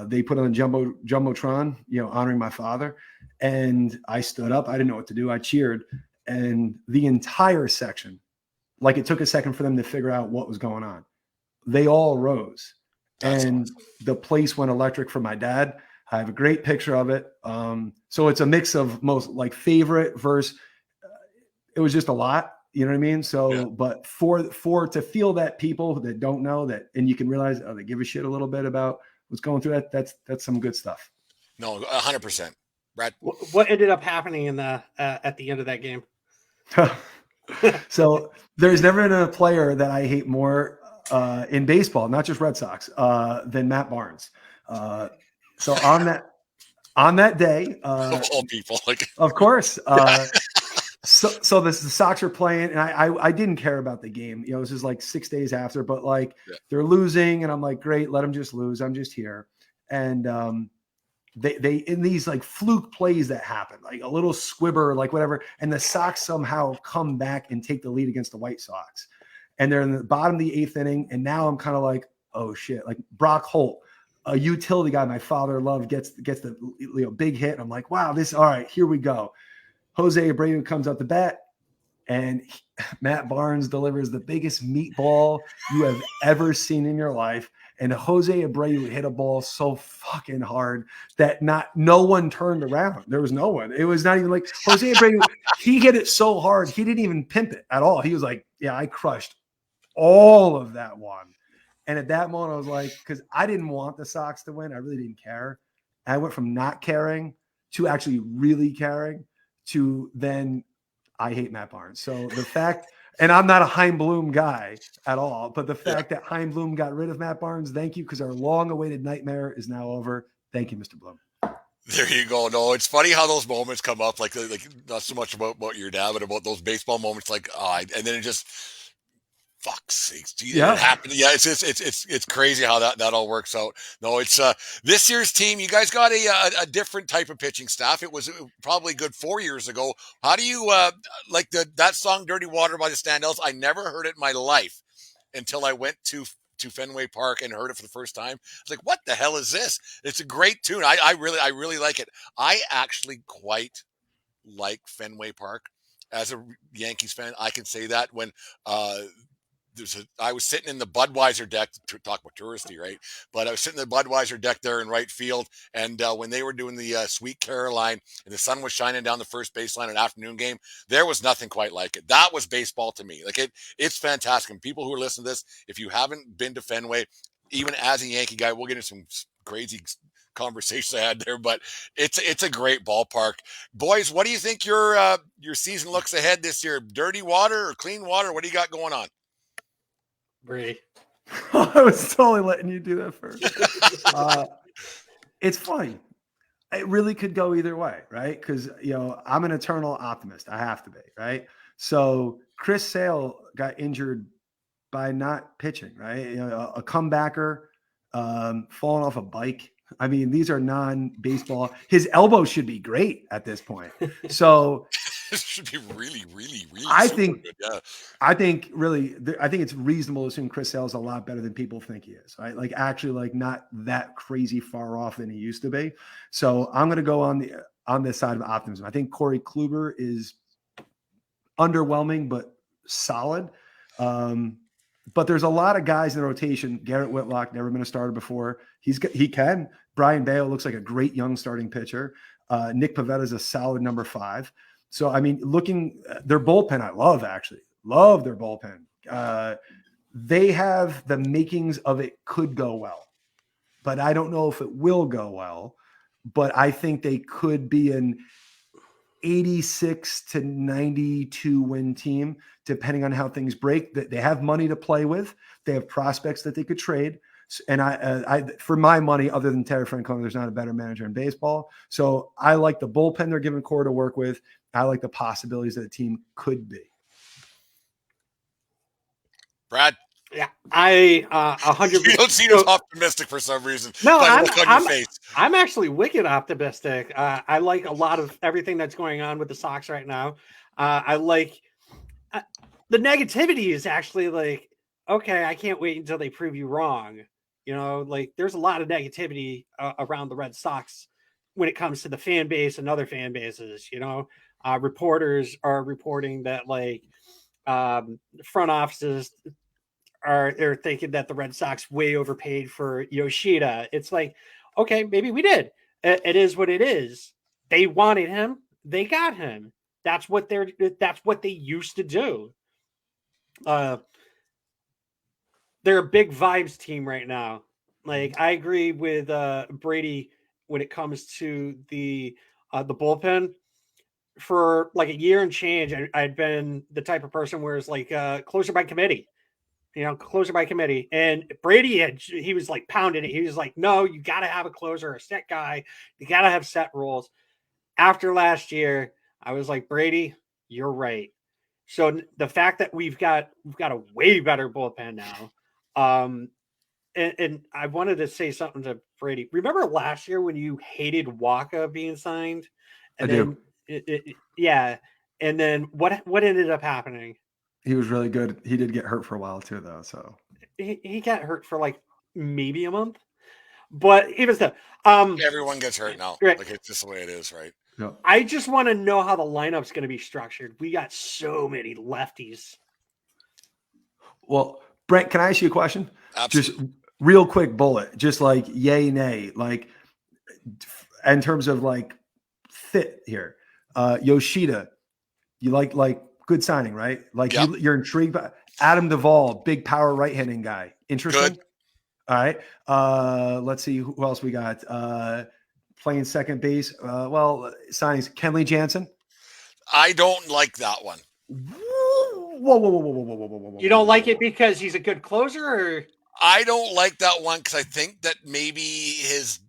They put on a Jumbotron, honoring my father. And I stood up. I didn't know what to do. I cheered. And the entire section, it took a second for them to figure out what was going on. They all rose. That's and awesome. The place went electric for my dad. I have a great picture of it. So it's a mix of most favorite versus it was just a lot, you know what I mean? So, yeah. But for to feel that people that don't know that, and you can realize, they give a shit a little bit about what's going through that's some good stuff. No, 100%. Brad, what ended up happening in the at the end of that game? So there's never been a player that I hate more in baseball, not just Red Sox, than Matt Barnes. So on that day, of all people, of course. So the Sox are playing, and I didn't care about the game. This is 6 days after, but they're losing, and I'm like, great, let them just lose. I'm just here, and they in these fluke plays that happen, a little squibber, whatever, and the Sox somehow come back and take the lead against the White Sox, and they're in the bottom of the 8th inning, and now I'm kind of like, oh shit, Brock Holt, a utility guy my father loved, gets the big hit. I'm like, wow, all right, here we go. Jose Abreu comes up to bat, and Matt Barnes delivers the biggest meatball you have ever seen in your life. And Jose Abreu hit a ball so fucking hard that no one turned around. There was no one. It was not even Jose Abreu. He hit it so hard, he didn't even pimp it at all. He was like, yeah, I crushed all of that one. And at that moment, I was like, because I didn't want the Sox to win. I really didn't care. I went from not caring to actually really caring to then I hate Matt Barnes. So the fact, and I'm not a Chaim Bloom guy at all, but the fact that Chaim Bloom got rid of Matt Barnes, thank you, because our long-awaited nightmare is now over. Thank you, Mr. Bloom. There you go. No, it's funny how those moments come up, not so much about your dad, but about those baseball moments, and then it just Fuck's sakes. Gee, Yeah. it happened. Yeah, it's crazy how that all works out. No, it's this year's team, you guys got a different type of pitching staff. It was probably good 4 years ago. How do you like that song Dirty Water by the Standells? I never heard it in my life until I went to Fenway Park and heard it for the first time. I was like, what the hell is this? It's a great tune. I really like it. I actually quite like Fenway Park. As a Yankees fan, I can say that when I was sitting in the Budweiser deck to talk about touristy, right? But I was sitting in the Budweiser deck there in right field, and when they were doing the Sweet Caroline and the sun was shining down the first baseline, an afternoon game, there was nothing quite like it. That was baseball to me. Like it's fantastic. And people who are listening to this, if you haven't been to Fenway, even as a Yankee guy, we'll get into some crazy conversations I had there, but it's a great ballpark. Boys, what do you think your season looks ahead this year? Dirty water or clean water? What do you got going on? Brady. I was totally letting you do that first. It's funny. It really could go either way, right? Because, I'm an eternal optimist. I have to be, right? So Chris Sale got injured by not pitching, right? A comebacker, falling off a bike. I mean, these are non-baseball. His elbow should be great at this point. So this should be really, really, really. I think good. Yeah. I think it's reasonable to assume Chris Sale is a lot better than people think he is. Right? Like actually, like not that crazy far off than he used to be. So I'm going to go on this side of optimism. I think Corey Kluber is underwhelming but solid. But there's a lot of guys in the rotation. Garrett Whitlock, never been a starter before. He can. Brian Bale looks like a great young starting pitcher. Nick Pivetta is a solid number 5. So, I mean, their bullpen, I love their bullpen. They have the makings of it could go well, but I don't know if it will go well. But I think they could be an 86 to 92 win team, depending on how things break. That they have money to play with. They have prospects that they could trade. And I for my money, other than Terry Francona, there's not a better manager in baseball. So I like the bullpen they're giving Core to work with. I like the possibilities that the team could be. Brad? Yeah, I 100%. You don't seem as optimistic for some reason. No, I'm actually wicked optimistic. I like a lot of everything that's going on with the Sox right now. I like the negativity is actually like, okay, I can't wait until they prove you wrong. Like there's a lot of negativity around the Red Sox when it comes to the fan base and other fan bases. Reporters are reporting that like front offices they're thinking that the Red Sox way overpaid for Yoshida. It's like, okay, maybe we did. It is what it is. They wanted him. They got him. That's what they used to do. They're a big vibes team right now. Like I agree with Brady when it comes to the bullpen. For like a year and change, I'd been the type of person where it's like closer by committee. Closer by committee. And Brady he was like pounding it. He was like, no, you got to have a closer, a set guy. You got to have set rules. After last year, I was like, Brady, you're right. So the fact that we've got a way better bullpen now. And I wanted to say something to Brady. Remember last year when you hated Waka being signed? And I do. Yeah. And then what ended up happening? He was really good. He did get hurt for a while too, though. So he got hurt for like maybe a month, but even still, everyone gets hurt now. Right. Like it's just the way it is, right? Yeah. I just want to know how the lineup's going to be structured. We got so many lefties. Well, Brent, can I ask you a question? Absolutely. Just real quick bullet, just like yay, nay, like in terms of like fit here. Yoshida, you like good signing, right? Like yep. You're intrigued by Adam Duvall, big power right-handing guy. Interesting. Good. All right. Let's see who else we got. Playing second base. Signings Kenley Jansen. I don't like that one. Whoa. You don't like it because he's a good closer, or? I don't like that one because I think that maybe his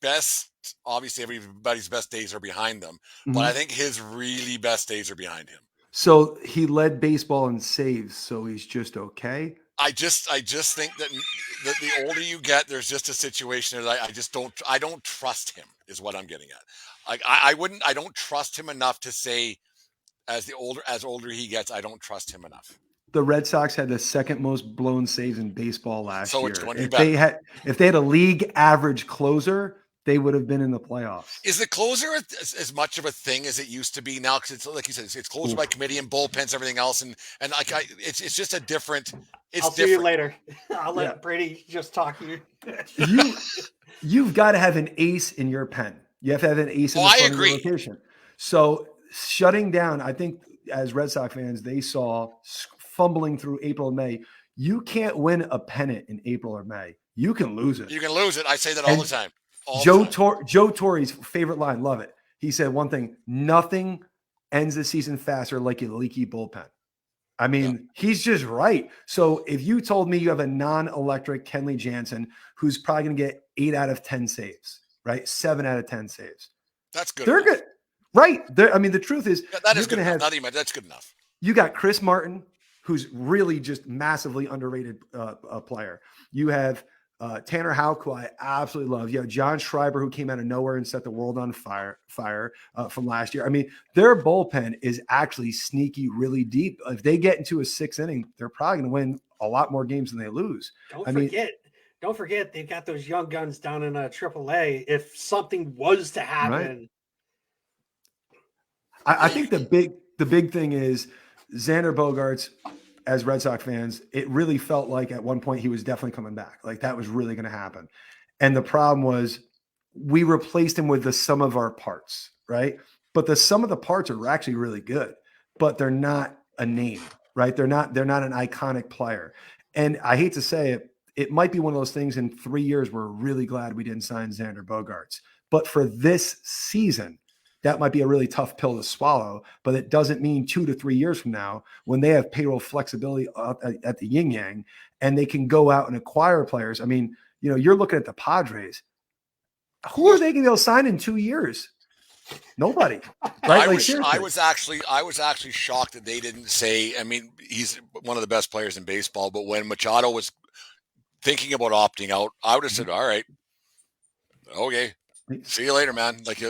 best, obviously everybody's best days are behind them, but I think his really best days are behind him. So he led baseball in saves, so he's just okay. I just think that the older you get, there's just a situation that I don't trust him is what I'm getting at. Like I don't trust him enough to say as older he gets, I don't trust him enough. The Red Sox had the second most blown saves in baseball last year. It's going to be better. If they had a league average closer, they would have been in the playoffs. Is the closer as much of a thing as it used to be now? Because it's like you said, it's closer by committee and bullpens, everything else, and like it's just a different. I'll see you later. I'll let Brady just talk to you. You've got to have an ace in your pen. You have to have an ace in the front of your rotation. So shutting down, I think as Red Sox fans, they saw fumbling through April and May. You can't win a pennant in April or May. You can lose it. You can lose it. I say that all the time. Joe Torre's favorite line, love it. He said one thing: nothing ends the season faster like a leaky bullpen. I mean, he's just right. So if you told me you have a non-electric Kenley Jansen who's probably going to get 8 out of 10 saves, right? 7 out of 10 saves. That's good. They're good. Right. I mean, the truth is that is good enough. That's good enough. You got Chris Martin, who's really just massively underrated player. You have Tanner Houck, who I absolutely love. You have John Schreiber, who came out of nowhere and set the world on fire from last year. I mean, their bullpen is actually sneaky, really deep. If they get into a 6th inning, they're probably going to win a lot more games than they lose. Don't forget, they've got those young guns down in AAA. If something was to happen, I think the big thing is Xander Bogaerts. As Red Sox fans, it really felt like at one point he was definitely coming back. Like that was really going to happen. And the problem was we replaced him with the sum of our parts, right? But the sum of the parts are actually really good, but they're not a name, right? They're not an iconic player. And I hate to say it, it might be one of those things in 3 years we're really glad we didn't sign Xander Bogaerts. But for this season, that might be a really tough pill to swallow, but it doesn't mean 2 to 3 years from now when they have payroll flexibility at the yin yang and they can go out and acquire players. I mean, you're looking at the Padres. Who are they going to be able to sign in 2 years? Nobody. Right? I was actually shocked that they didn't say, I mean, he's one of the best players in baseball, but when Machado was thinking about opting out, I would have said, all right, okay, see you later, man. Like,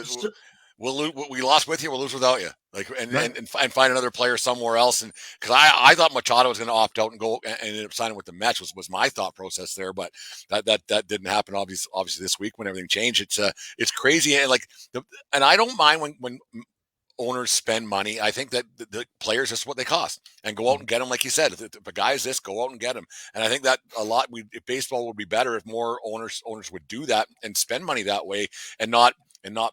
we lost with you, we'll lose without you. Like, and find another player somewhere else. And because I thought Machado was going to opt out and go and ended up signing with the Mets was my thought process there, but that didn't happen. Obviously this week when everything changed, it's crazy. And and I don't mind when owners spend money. I think that the players is what they cost and go out and get them. Like you said, if a guy's this, go out and get him. And I think that if baseball would be better if more owners would do that and spend money that way and not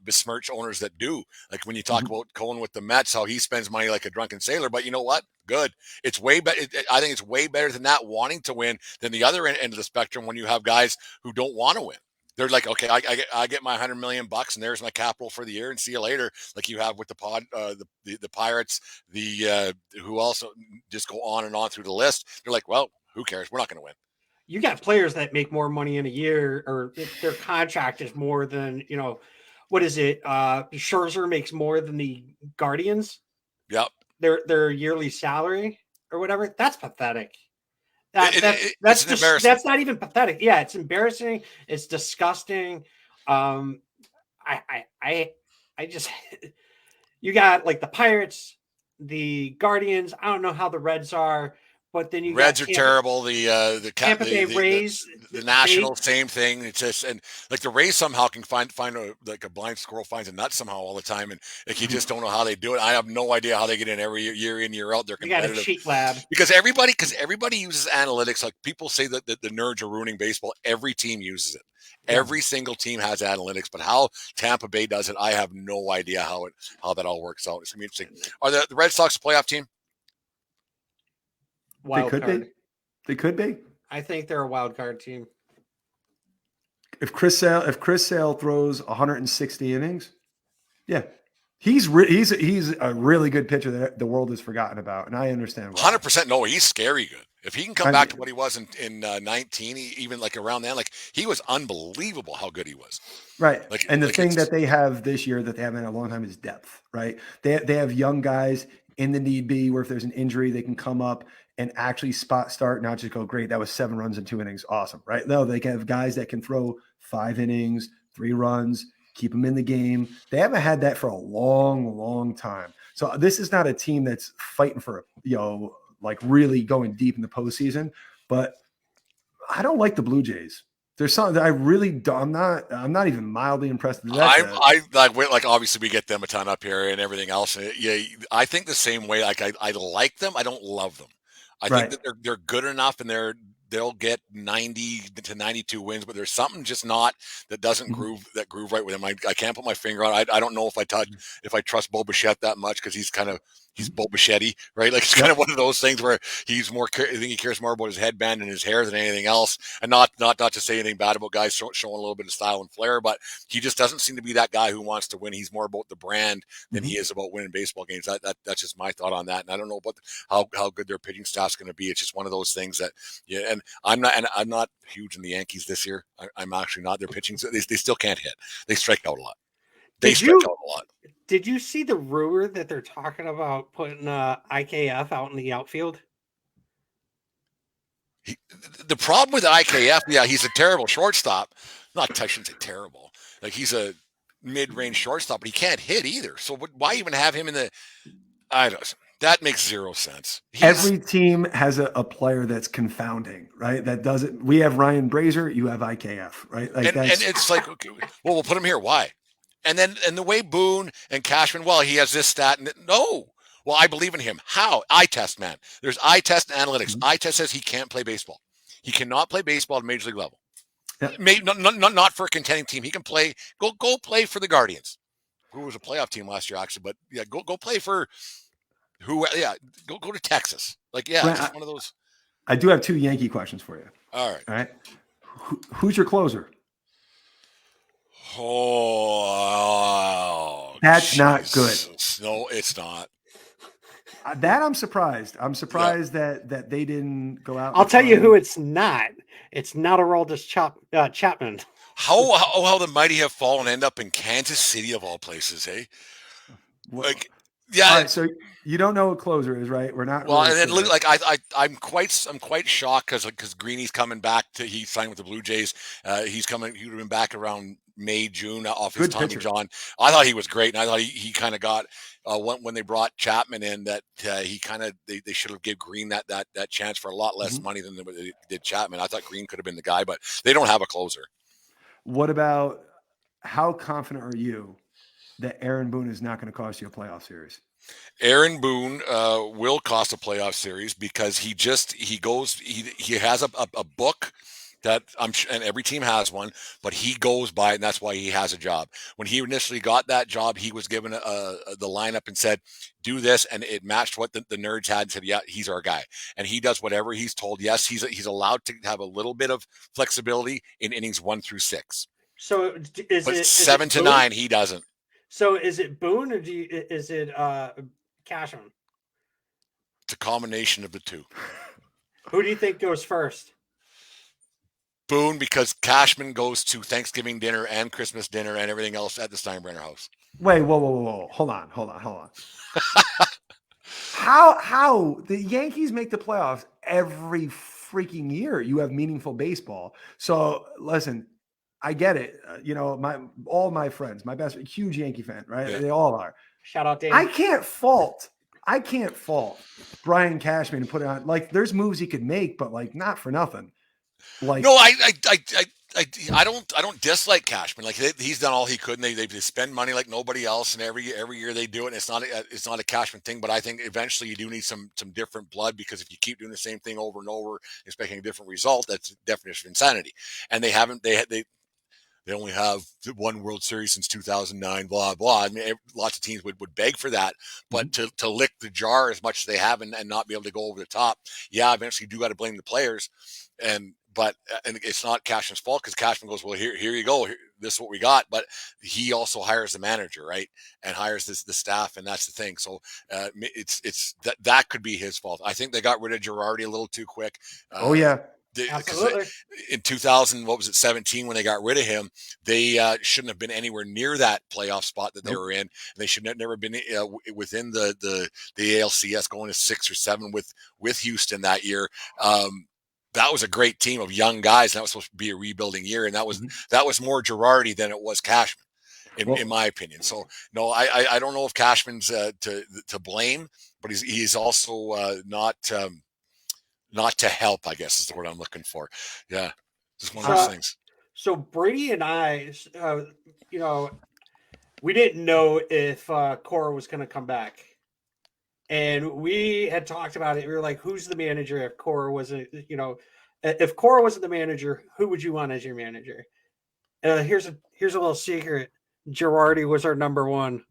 besmirch owners that do. Like when you talk about Cohen with the Mets, how he spends money like a drunken sailor, but you know what? Good. It's way better. I think it's way better than that wanting to win than the other end of the spectrum when you have guys who don't want to win. They're like, okay, I get my $100 million and there's my capital for the year and see you later. Like you have with the Pirates, who also just go on and on through the list. They're like, well, who cares? We're not going to win. You got players that make more money in a year, or if their contract is more than, what is it? Scherzer makes more than the Guardians. Yep. Their yearly salary or whatever. That's pathetic. That's not even pathetic. Yeah, it's embarrassing. It's disgusting. I just, you got like the Pirates, the Guardians. I don't know how the Reds are. But then Reds are terrible. The Tampa Bay Rays, the Nationals, same thing. It's just, and like the Rays somehow can find a blind squirrel finds a nut somehow all the time, and like you just don't know how they do it. I have no idea how they get in every year in, year out. They're competitive. You got a cheat lab because everybody uses analytics. Like people say that the nerds are ruining baseball. Every team uses it. Yeah. Every single team has analytics, but how Tampa Bay does it, I have no idea how that all works out. It's gonna be interesting. Are the Red Sox a playoff team? They could be. I think they're a wild card team. If Chris Sale throws 160 innings, yeah, he's a really good pitcher that the world has forgotten about, and I understand why. 100%. No, he's scary good. If he can come back to what he was in 19, even like around then, like he was unbelievable how good he was. Right. And the thing that they have this year that they haven't in a long time is depth. Right. They have young guys. in the need be, where if there's an injury, they can come up and actually spot start, not just go, great, that was 7 runs in 2 innings. Awesome, right? No, they can have guys that can throw 5 innings, 3 runs, keep them in the game. They haven't had that for a long, long time. So this is not a team that's fighting for, like really going deep in the postseason, but I don't like the Blue Jays. There's something that I really don't. I'm not even mildly impressed with that. I like obviously we get them a ton up here and everything else. Yeah, I think the same way. Like I like them. I don't love them. I think that they're good enough and they'll get 90 to 92 wins, but there's something just not that doesn't groove right with him. I can't put my finger on it. I don't know if I trust Bo Bichette that much because he's Bo Bichette, right? Like it's kind of one of those things where he's more. I think he cares more about his headband and his hair than anything else. And not to say anything bad about guys showing a little bit of style and flair, but he just doesn't seem to be that guy who wants to win. He's more about the brand than he is about winning baseball games. That's just my thought on that. And I don't know about how good their pitching staff's going to be. It's just one of those things that And I'm not huge in the Yankees this year. I'm actually not. Their pitching, they still can't hit. They strike out a lot. Did you see the rumor that they're talking about putting IKF out in the outfield? The problem with IKF, he's a terrible shortstop. I shouldn't say terrible. Like he's a mid-range shortstop, but he can't hit either. So why even have him in the? That makes zero sense. Every team has a player that's confounding, right? That doesn't. We have Ryan Brazier. You have IKF, right? Like and it's like, okay, well, we'll put him here. Why? And the way Boone and Cashman, well, he has this stat. No. Well, I believe in him. How? Eye test, man. There's eye test analytics. Eye test says he can't play baseball. He cannot play baseball at Major League level. Yeah. Maybe not for a contending team. He can play. Go play for the Guardians, who was a playoff team last year, actually. But yeah, go play for who? Yeah, go to Texas. Like Brent, just one of those. I do have 2 Yankee questions for you. All right. Who's your closer? Oh, that's geez. Not good. No, it's not. That I'm surprised. I'm surprised that they didn't go out. I'll tell you who it's not. It's not Aroldis Chapman. How the mighty have fallen end up in Kansas City of all places, hey? Like, yeah. All right, so you don't know what closer is, right? We're not. Well, really and then like I'm quite shocked because Greeny's coming back he signed with the Blue Jays. He would have been back around May, June off his Tommy John. I thought he was great, and I thought he kind of got when they brought Chapman in that he kind of they should have given Green that chance for a lot less money than they did Chapman. I thought Green could have been the guy, but they don't have a closer. What about how confident are you that Aaron Boone is not going to cost you a playoff series? Aaron Boone will cost a playoff series because he has a book that and every team has one, but he goes by it, and that's why he has a job. When he initially got that job, he was given the lineup and said, do this, and it matched what the nerds had and said, yeah, he's our guy. And he does whatever he's told. Yes, he's allowed to have a little bit of flexibility in innings 1 through 6. So is 7 to 9, he doesn't. So is it Boone or is it Cashman? It's a combination of the two. Who do you think goes first? Boone, because Cashman goes to Thanksgiving dinner and Christmas dinner and everything else at the Steinbrenner house. Wait, whoa. Hold on. How the Yankees make the playoffs every freaking year? You have meaningful baseball. So listen, I get it. All my friends, my best, huge Yankee fan, right? Yeah. They all are. Shout out, Dave. I can't fault Brian Cashman and put it on. Like, there's moves he could make, but like not for nothing. Like, no, I don't dislike Cashman. Like he's done all he could, and they spend money like nobody else, and every year they do it. And it's not a Cashman thing, but I think eventually you do need some different blood, because if you keep doing the same thing over and over, expecting a different result, that's the definition of insanity. And they only have one World Series since 2009, blah, blah. I mean, lots of teams would beg for that, but to lick the jar as much as they have and not be able to go over the top, yeah, eventually you do got to blame the players. But it's not Cashman's fault, because Cashman goes, well, here you go. This is what we got. But he also hires the manager, right? And hires the staff, and that's the thing. So it's that could be his fault. I think they got rid of Girardi a little too quick. Oh, yeah. Absolutely. In 2000, what was it, 17, when they got rid of him, they shouldn't have been anywhere near that playoff spot that they were in. And they should have never been within the ALCS, going to 6 or 7 with Houston that year. That was a great team of young guys. And that was supposed to be a rebuilding year. And that was more Girardi than it was Cashman, in my opinion. So no, I don't know if Cashman's to blame, but he's also not to help, I guess is the word I'm looking for. Yeah, just one of those things. So Brady and I, we didn't know if Cora was going to come back. And we had talked about it. We were like, who's the manager if Cora wasn't, if Cora wasn't the manager, who would you want as your manager? Here's a little secret. Girardi was our number one.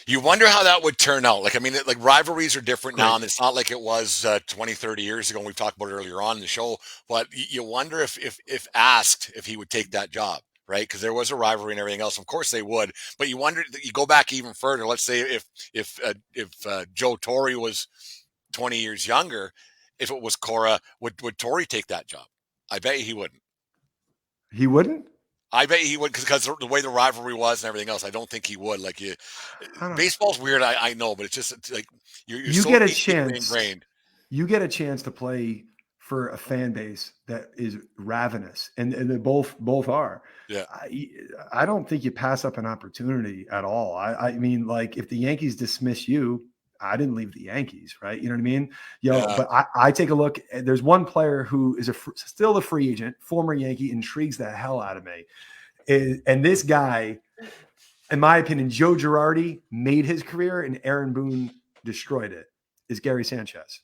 You wonder how that would turn out. Like, I mean, like, rivalries are different now, and it's not like it was 20, 30 years ago. And we've talked about it earlier on in the show, but you wonder if asked if he would take that job, right? Because there was a rivalry and everything else. Of course they would, but you wonder. You go back even further. Let's say if Joe Torre was 20 years younger, if it was Cora, would Torre take that job? I bet he wouldn't. He wouldn't. I bet he would, because the way the rivalry was and everything else. I don't think he would. Like, baseball's weird. I know, but it's like you so get a chance. Ingrained. You get a chance to play for a fan base that is ravenous, and they both are. Yeah. I don't think you pass up an opportunity at all. I mean, like, if the Yankees dismiss you, I didn't leave the Yankees, right? You know what I mean? But I take a look. There's one player who is still a free agent, former Yankee, intrigues the hell out of me. And this guy, in my opinion, Joe Girardi made his career and Aaron Boone destroyed it, is Gary Sanchez.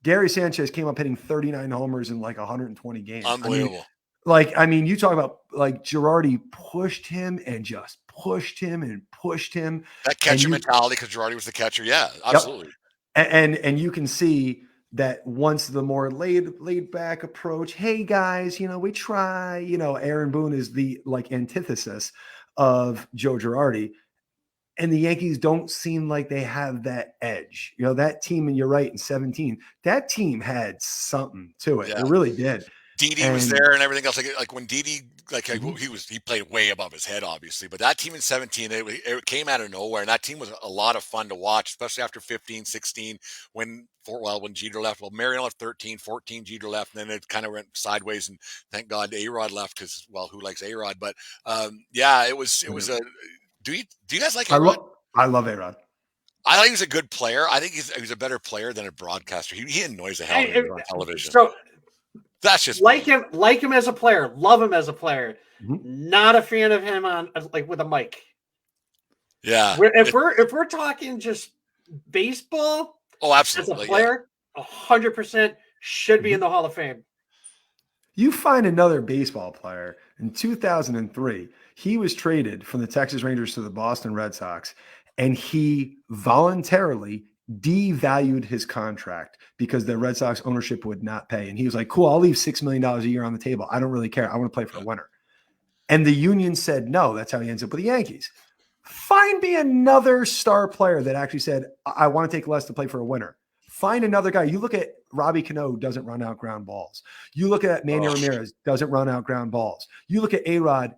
Gary Sanchez came up hitting 39 homers in like 120 games. Unbelievable. I mean, you talk about, like, Girardi pushed him and just pushed him and pushed him. That catcher mentality, because Girardi was the catcher. Yeah, absolutely. Yep. And you can see that once the more laid back approach, hey guys, we try, Aaron Boone is the antithesis of Joe Girardi. And the Yankees don't seem like they have that edge. That team, and you're right, in 17, that team had something to it. Yeah. It really did. Didi was there and everything else. Like when Didi, he played way above his head, obviously. But that team in 17, it came out of nowhere, and that team was a lot of fun to watch, especially after 15, 16, when Jeter left. Well, Marion left 13, 14, Jeter left, and then it kind of went sideways. And thank God A-Rod left, because, well, who likes A-Rod? But it was a. Do you guys like A-Rod? I love A-Rod. I think he's a good player. I think he's a better player than a broadcaster. He annoys the hell out of me on television. So that's just like him as a player, love him as a player. Mm-hmm. Not a fan of him on with a mic. Yeah. If we're talking just baseball, absolutely. As a player, 100% should be in the Hall of Fame. You find another baseball player in 2003. He was traded from the Texas Rangers to the Boston Red Sox, and he voluntarily devalued his contract because the Red Sox ownership would not pay. And he was like, cool, I'll leave $6 million a year on the table. I don't really care. I want to play for the winner. And the union said no. That's how he ends up with the Yankees. Find me another star player that actually said, I want to take less to play for a winner. Find another guy. You look at Robbie Cano, doesn't run out ground balls. You look at Manny Ramirez, doesn't run out ground balls. You look at A-Rod,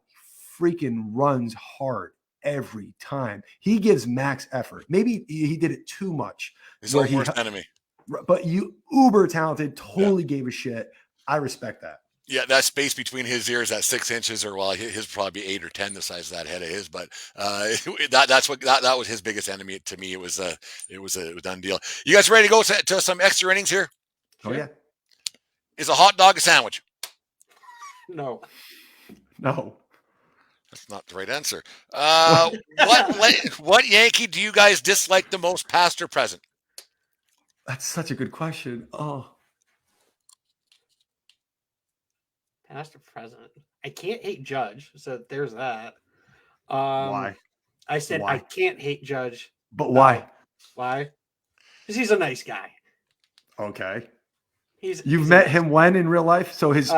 freaking runs hard every time. He gives max effort. Maybe he did it too much. He's our worst enemy. But you uber talented, totally gave a shit. I respect that. Yeah, that space between his ears, that 6 inches, or his probably 8 or 10, the size of that head of his. But that was his biggest enemy to me. It was a done deal. You guys ready to go to some extra innings here? Oh yeah. Is a hot dog a sandwich? No. That's not the right answer. What Yankee do you guys dislike the most, past or present? That's such a good question. Oh. Past or present? I can't hate Judge, so there's that. Why? I said why? I can't hate Judge. But why? Why? Because he's a nice guy. Okay. You've met him when in real life? So his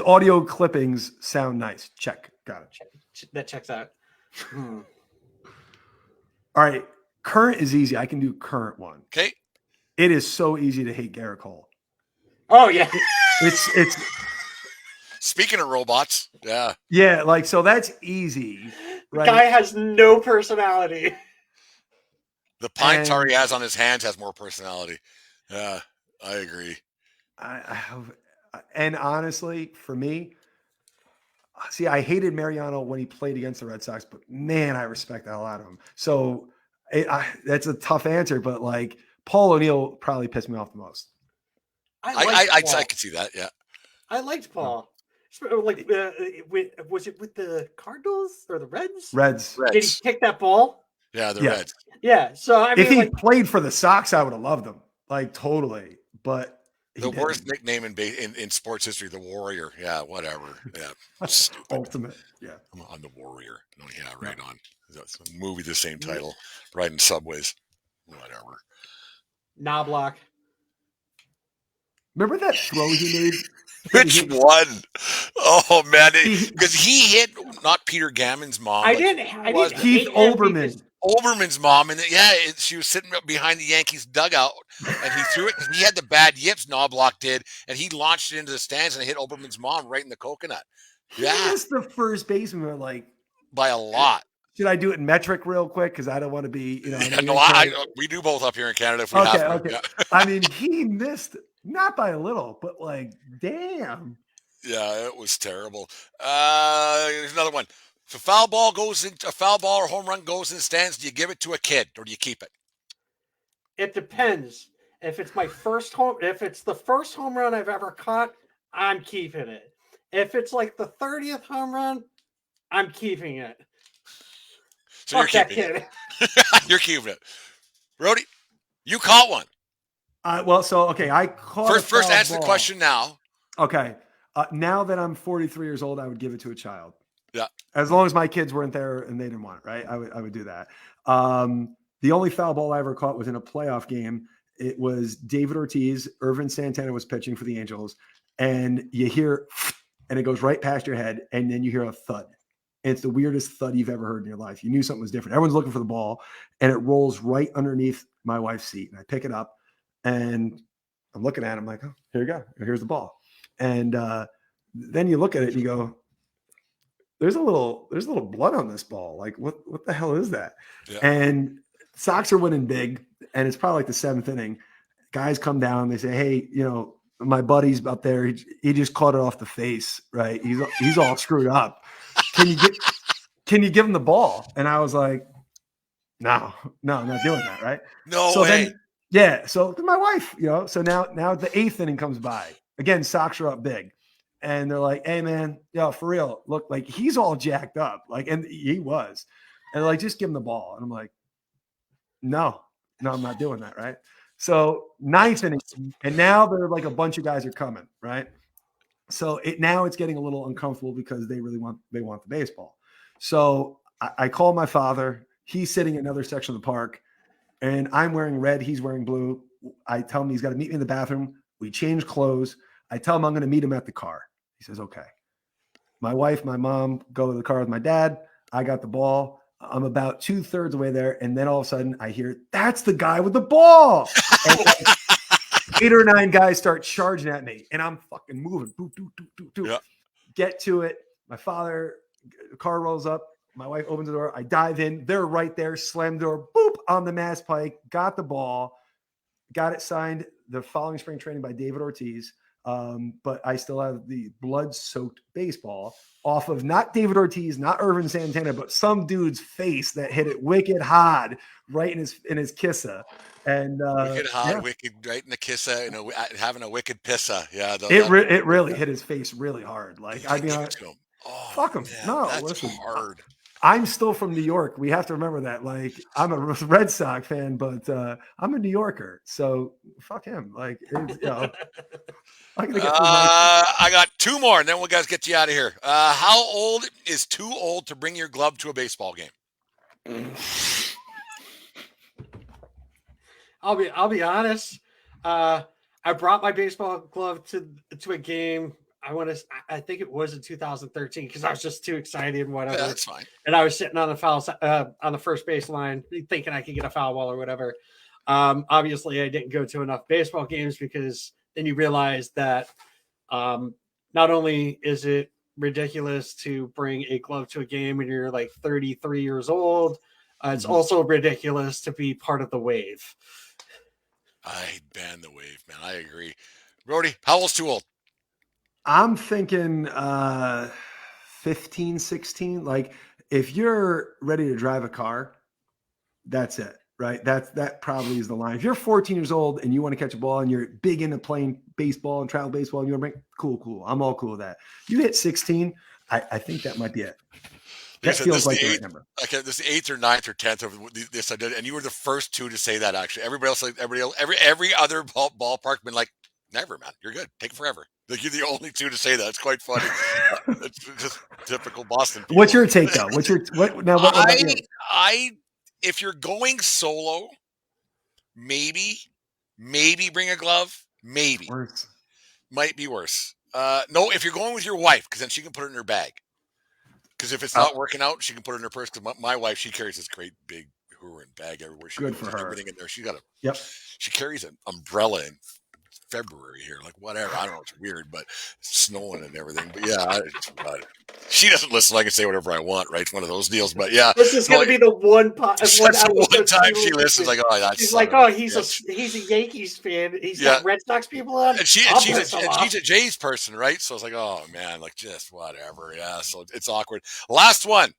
audio clippings sound nice. Check. Got it. That checks out. All right. Current is easy. I can do current one. Okay. it is so easy to hate Garrett Cole. Oh yeah. It's Speaking of robots, yeah. yeah, like so that's easy. Right? Guy has no personality. The pine tar he has on his hands has more personality. Yeah, I agree. And honestly, for me, see, I hated Mariano when he played against the Red Sox, but man, I respect the hell out of him. So that's a tough answer, but like Paul O'Neill probably pissed me off the most. I could see that. Yeah, I liked Paul. Like, was it with the Cardinals or the Reds? Reds. Did he kick that ball? Yeah, the Reds. Yeah. So I mean, if he played for the Sox, I would have loved him, like totally. But the worst nickname in sports history, the Warrior. Yeah, whatever. Yeah, stupid. Ultimate. Yeah, I'm the Warrior. Oh, yeah, right on. That's a movie, the same title. Riding subways. Whatever. Knobloch. Remember that throw he made? Which one? Oh man, because he hit not Peter Gammon's mom. I didn't. Keith Olbermann. Olbermann's mom, and she was sitting up behind the Yankees dugout, and he threw it. He had the bad yips, Knobloch did, and he launched it into the stands and hit Olbermann's mom right in the coconut. Yeah, that's the first baseman, like by a lot. Should I do it in metric real quick? Because I don't want to be, we do both up here in Canada if we have to. Okay. Yeah. I mean, he missed not by a little, but like, damn. Yeah, it was terrible. There's another one. If a foul ball or home run goes in the stands, do you give it to a kid or do you keep it? It depends. If it's the first home run I've ever caught, I'm keeping it. If it's like the 30th home run, I'm keeping it. So you're keeping it. You're keeping it. Brody, you caught one. I caught First answer the question now. Okay. Now that I'm 43 years old, I would give it to a child. Yeah. As long as my kids weren't there and they didn't want it, right? I would do that. The only foul ball I ever caught was in a playoff game. It was David Ortiz. Irvin Santana was pitching for the Angels. And you hear, and it goes right past your head. And then you hear a thud. And it's the weirdest thud you've ever heard in your life. You knew something was different. Everyone's looking for the ball. And it rolls right underneath my wife's seat. And I pick it up. And I'm looking at it. I'm like, oh, here you go. Here's the ball. And then you look at it and you go, there's a little blood on this ball. Like, what the hell is that? Yeah. And Sox are winning big, and it's probably like the 7th inning. Guys come down. They say, hey, my buddy's up there. He just caught it off the face, right? He's all screwed up. Can you give him the ball? And I was like, no, I'm not doing that, right? No way. So my wife, so now the 8th inning comes by. Again, Sox are up big. And they're like, hey, man, for real, look, like he's all jacked up. Like, and he was. And they're like, just give him the ball. And I'm like, no, I'm not doing that, right? So 9th inning, and now they're like a bunch of guys are coming, right? So it's getting a little uncomfortable because they want the baseball. So I call my father. He's sitting in another section of the park, and I'm wearing red. He's wearing blue. I tell him he's got to meet me in the bathroom. We change clothes. I tell him I'm going to meet him at the car. He says, okay. My wife, my mom go to the car with my dad. I got the ball. I'm about 2/3 of the way there. And then all of a sudden I hear, that's the guy with the ball. And 8 or 9 guys start charging at me. And I'm fucking moving. Boop, doop, doop, doop, doop. Yep. Get to it. My father, the car rolls up. My wife opens the door. I dive in. They're right there. Slam the door. Boop, on the Mass Pike. Got the ball. Got it signed the following spring training by David Ortiz. But I still have the blood-soaked baseball off of not David Ortiz, not Irvin Santana, but some dude's face that hit it wicked hard right in his kissa. And wicked hard, wicked right in the kissa, having a wicked pissa. Yeah, it really hit his face really hard. Like I mean, fuck him. Man, no, that's listen, hard. I'm still from New York. We have to remember that. Like, I'm a Red Sox fan, but I'm a New Yorker. So fuck him. Like, I got 2 more, and then we'll guys get you out of here. How old is too old to bring your glove to a baseball game? I'll be honest. I brought my baseball glove to a game. I think it was in 2013 because I was just too excited and whatever. Yeah, that's fine. And I was sitting on the on the first baseline thinking I could get a foul ball or whatever. Obviously, I didn't go to enough baseball games because then you realize that not only is it ridiculous to bring a glove to a game when you're like 33 years old, it's also ridiculous to be part of the wave. I ban the wave, man. I agree. Brody, how old's too old? I'm thinking 15, 16. Like if you're ready to drive a car, that's it, right? That probably is the line. If you're 14 years old and you want to catch a ball and you're big into playing baseball and travel baseball and you want to bring, cool. I'm all cool with that. You hit 16, I think that might be it. That feels like the right number. Okay, this is the 8th or 9th or 10th of this I did, and you were the first two to say that. Actually, everybody else, every other ballpark been like, never, man. You're good. Take it forever. Like you're the only two to say that. It's quite funny. It's just typical Boston people. What's your take though? What about you? If you're going solo, maybe bring a glove. Maybe Worse. Might be worse. No, if you're going with your wife, because then she can put it in her bag. Because if it's not working out, she can put it in her purse. Because my wife, she carries this great big hoover and bag everywhere. She Good goes, for her. Everything in there. She got a. Yep. She carries an umbrella in February here, like whatever. I don't know. It's weird, but it's snowing and everything. But yeah, she doesn't listen. I can say whatever I want, right? It's one of those deals. But yeah, this is going to be the one time she listens. Like, oh, that's. She's like, oh, he's a Yankees fan. He's got Red Sox people on. And she's a Jays person, right? So it's like, oh man, like just whatever. Yeah, so it's awkward. Last one.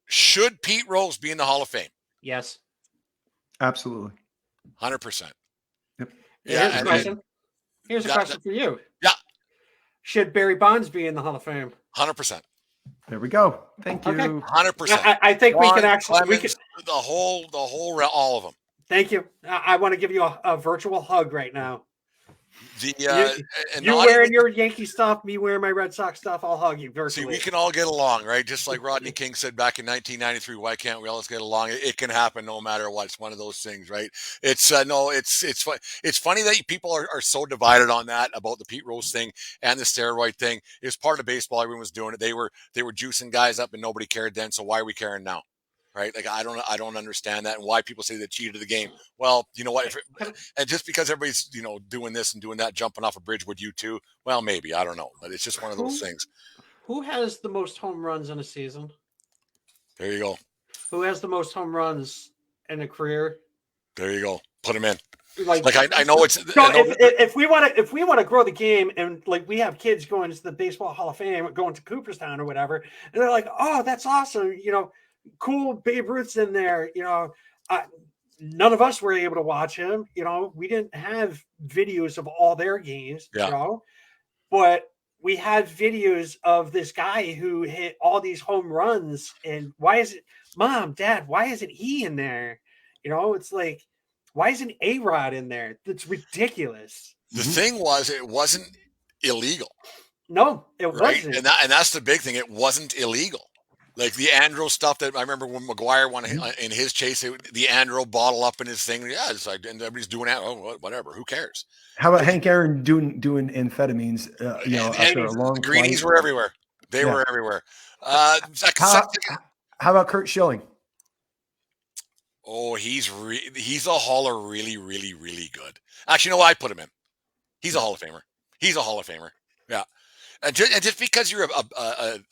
Should Pete Rose be in the Hall of Fame? Yes, absolutely, 100%. Yep. Here's a question. Here's a question for you. Yeah. Should Barry Bonds be in the Hall of Fame? 100%. There we go. Thank you. Okay. 100%. I think we can actually Clemens, the whole, all of them. Thank you. I want to give you a virtual hug right now. You wearing your Yankee stuff, me wearing my Red Sox stuff, I'll hug you virtually. See, we can all get along, right? Just like Rodney King said back in 1993, why can't we all get along? It can happen no matter what. It's one of those things, right? It's funny that people are so divided on that about the Pete Rose thing and the steroid thing. It was part of baseball. Everyone was doing it. They were juicing guys up and nobody cared then. So why are we caring now? Right? Like, I don't understand that and why people say they cheated the game. Well, you know what? And just because everybody's, doing this and doing that, jumping off a bridge, would you too? Well, maybe, I don't know, but it's just one of those things. Who has the most home runs in a season? There you go. Who has the most home runs in a career? There you go. Put him in. Like I know it's. So if we want to grow the game, and like we have kids going to the Baseball Hall of Fame, going to Cooperstown or whatever, and they're like, "Oh, that's awesome!" Cool, Babe Ruth's in there. None of us were able to watch him. We didn't have videos of all their games. But we had videos of this guy who hit all these home runs. And why is it, Mom, Dad? Why isn't he in there? It's like, why isn't A-Rod in there? That's ridiculous. The thing was, it wasn't illegal. No, it wasn't. And that's the big thing. It wasn't illegal. Like the Andro stuff that I remember when McGuire won in his chase, the Andro bottle up in his thing. Yeah, it's like, and everybody's doing that. Oh, whatever. Who cares? How about Hank Aaron doing amphetamines? After a long greenies flight? were everywhere. They were everywhere. How about Kurt Schilling? Oh, he's a hauler, really, really, really good. Actually, I put him in. He's a Hall of Famer. Yeah. And just because you're an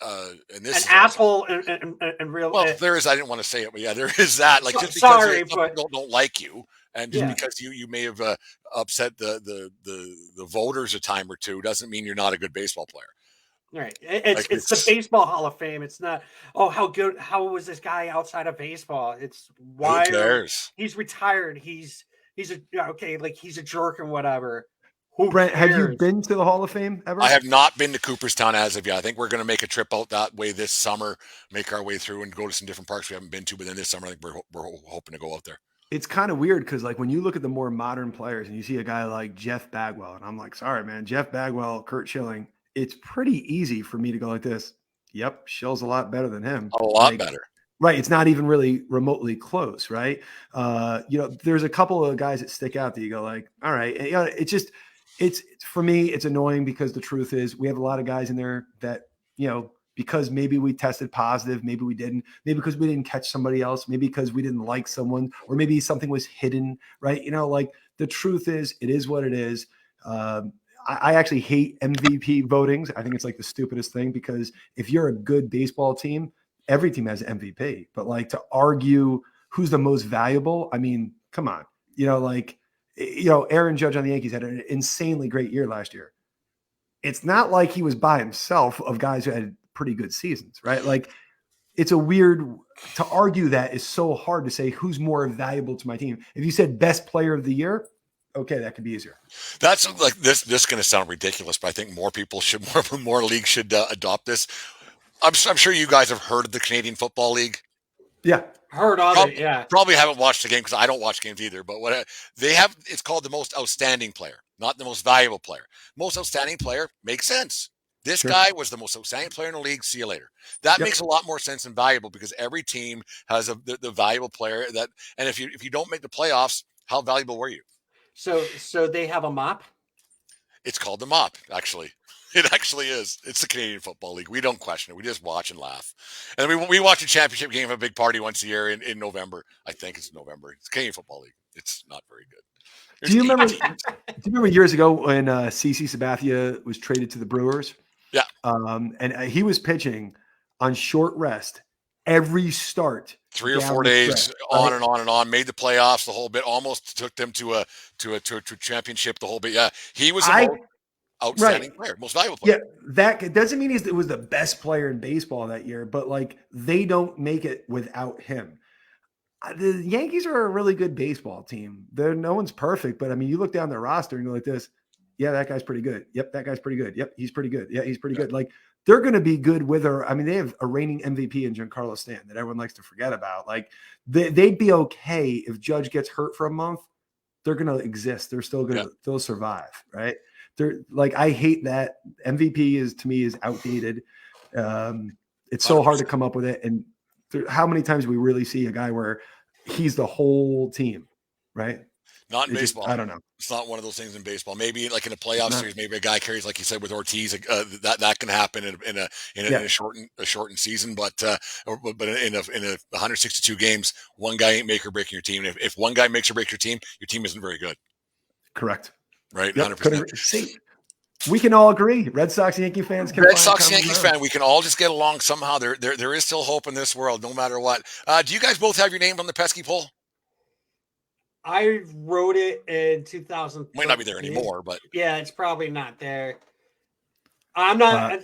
asshole and real. Well, there is. I didn't want to say it, but yeah, there is that. Like, just because people don't like you, and just because you may have upset the voters a time or two, doesn't mean you're not a good baseball player. Right. It's the Baseball Hall of Fame. It's not. Oh, how was this guy outside of baseball? It's why he's retired. He's a jerk and whatever. Brent, have you been to the Hall of Fame ever? I have not been to Cooperstown as of yet. I think we're going to make a trip out that way this summer, make our way through and go to some different parks we haven't been to. But then this summer, I think we're hoping to go out there. It's kind of weird because, like, when you look at the more modern players and you see a guy like Jeff Bagwell, and I'm like, sorry, man, Jeff Bagwell, Kurt Schilling, it's pretty easy for me to go like this. Yep, Schill's a lot better than him. A lot better. Right. It's not even really remotely close, right? There's a couple of guys that stick out that you go like, all right. It's for me, it's annoying because the truth is we have a lot of guys in there that, because maybe we tested positive, maybe we didn't, maybe because we didn't catch somebody else, maybe because we didn't like someone, or maybe something was hidden, right? Like the truth is, it is what it is. I actually hate MVP votings. I think it's like the stupidest thing, because if you're a good baseball team, every team has MVP. But like to argue who's the most valuable, I mean, come on. Aaron Judge on the Yankees had an insanely great year last year. It's not like he was by himself of guys who had pretty good seasons, right? Like it's a weird to argue that is so hard to say who's more valuable to my team. If you said best player of the year, okay, that could be easier. That's like this is going to sound ridiculous, but I think more people should, more leagues should adopt this. I'm sure you guys have heard of the Canadian Football League. Yeah, heard of it. Yeah, probably haven't watched the game because I don't watch games either. But what they have, it's called the most outstanding player, not the most valuable player. Most outstanding player makes sense. This guy was the most outstanding player in the league. See you later. That makes a lot more sense than valuable, because every team has the valuable player that. And if you don't make the playoffs, how valuable were you? So they have a mop. It's called the mop. Actually, it actually is. It's the Canadian Football League. We don't question it. We just watch and laugh. And we watch a championship game of a big party once a year in November. I think it's November. It's Canadian Football League. It's not very good. Do you remember years ago when CC Sabathia was traded to the Brewers? Yeah. And he was pitching on short rest every start. 3 or 4 days, on and on and on. Made the playoffs the whole bit. Almost took them to a championship the whole bit. Yeah, he was a outstanding player, most valuable player. Yeah, that doesn't mean he was the best player in baseball that year, but like they don't make it without him. The Yankees are a really good baseball team. No one's perfect, but I mean, you look down their roster and go like this. Yeah, that guy's pretty good. Yep, that guy's pretty good. Yep, he's pretty good. Yeah, he's pretty good. Like they're going to be good with her. I mean, they have a reigning MVP in Giancarlo Stanton that everyone likes to forget about. Like they'd be okay if Judge gets hurt for a month. They're going to exist. They're still going to they'll survive, right? They're like, I hate that MVP to me is outdated. It's so 100%. Hard to come up with it. And how many times do we really see a guy where he's the whole team, right? Not in baseball. I don't know. It's not one of those things in baseball. Maybe like in a playoff series, maybe a guy carries, like you said, with Ortiz, that can happen in a shortened season. But in a 162 games, one guy ain't make or breaking your team. If one guy makes or breaks your team isn't very good. Correct. Right. Yep. 100%. See, we can all agree. Red Sox and Yankee fans can. Red Sox Yankees fan. We can all just get along somehow. There is still hope in this world, no matter what. Do you guys both have your name on the pesky poll? I wrote it in 2000. Might not be there anymore, but yeah, it's probably not there. I'm not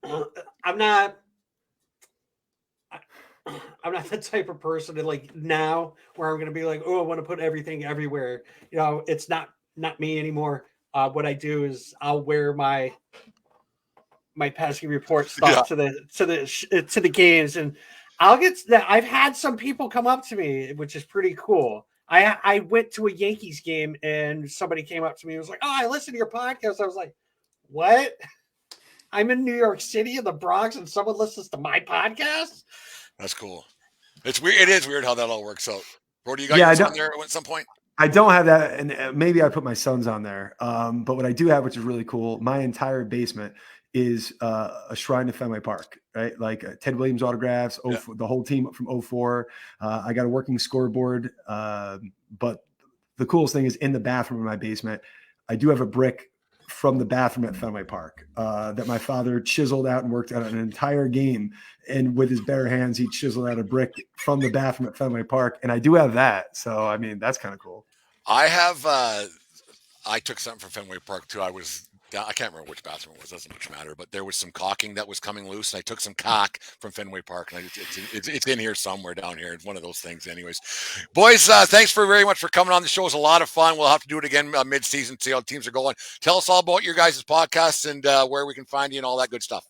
I'm not the type of person to like now where I'm going to be like, oh, I want to put everything everywhere. It's not me anymore. What I do is I'll wear my pesky report stuff to the games, and I'll get that. I've had some people come up to me, which is pretty cool. I went to a Yankees game and somebody came up to me and was like, "Oh, I listened to your podcast." I was like, "What? I'm in New York City in the Bronx and someone listens to my podcast?" That's cool. It's weird. It is weird how that all works out. Bro, do you got yours on there at some point? I don't have that, and maybe I put my sons on there. But what I do have, which is really cool, my entire basement is a shrine to Fenway Park, right? Like Ted Williams autographs, the whole team from 2004. I got a working scoreboard. But the coolest thing is in the bathroom in my basement, I do have a brick from the bathroom at Fenway Park that my father chiseled out and worked out an entire game. And with his bare hands, he chiseled out a brick from the bathroom at Fenway Park. And I do have that. So, I mean, that's kind of cool. I have, I took something from Fenway Park too. I can't remember which bathroom it was. Doesn't much matter. But there was some caulking that was coming loose, and I took some caulk from Fenway Park, and it's in here somewhere down here. It's one of those things, anyways. Boys, thanks very much for coming on the show. It was a lot of fun. We'll have to do it again mid-season, see how teams are going. Tell us all about your guys' podcasts and where we can find you and all that good stuff.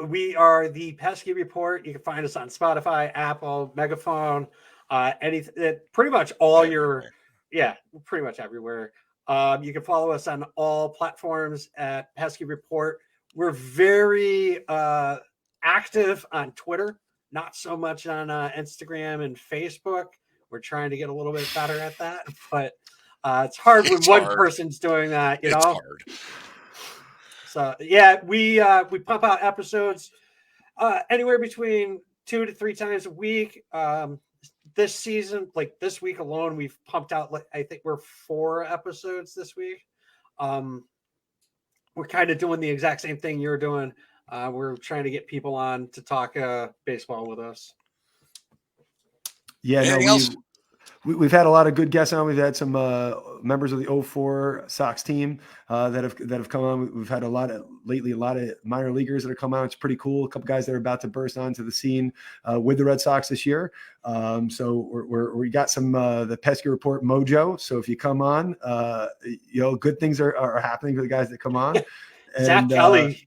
We are the Pesky Report. You can find us on Spotify, Apple, Megaphone, anything. Pretty much all pretty much everywhere. You can follow us on all platforms at Pesky Report. We're very active on Twitter, not so much on Instagram and Facebook. We're trying to get a little bit better at that, but it's hard when one person's doing that, you know? Hard. So yeah, we pump out episodes anywhere between 2 to 3 times a week. This season, like this week alone, we've pumped out, like, I think we're 4 episodes this week. We're kind of doing the exact same thing you're doing. We're trying to get people on to talk baseball with us. Yeah, Anything else? We've had a lot of good guests on. We've had some members of the 04 Sox team that have come on. We've had a lot of minor leaguers that have come on. It's pretty cool. A couple guys that are about to burst onto the scene with the Red Sox this year. So we got some the Pesky Report mojo. So if you come on, good things are happening for the guys that come on. And, Zach Kelly,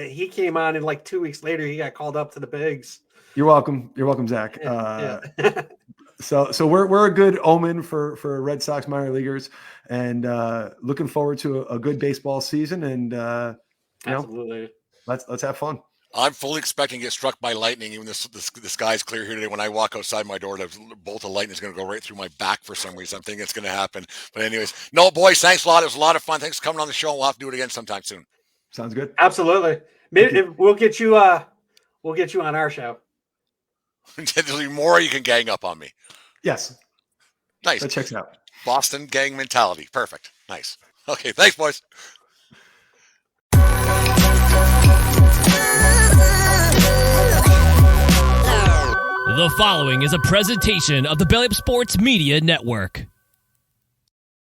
he came on, and like 2 weeks later, he got called up to the bigs. You're welcome. You're welcome, Zach. Yeah. So we're a good omen for Red Sox minor leaguers, and looking forward to a good baseball season. And Absolutely, let's have fun. I'm fully expecting to get struck by lightning. Even the sky's clear here today. When I walk outside my door, the bolt of lightning is going to go right through my back for some reason. I'm thinking it's going to happen. But anyways, no, boys, thanks a lot. It was a lot of fun. Thanks for coming on the show. We'll have to do it again sometime soon. Sounds good. Absolutely. Maybe we'll get you on our show. There's more you can gang up on me. Yes. Nice. That checks out. Boston gang mentality. Perfect. Nice. Okay. Thanks, boys. The following is a presentation of the Belly Up Sports Media Network.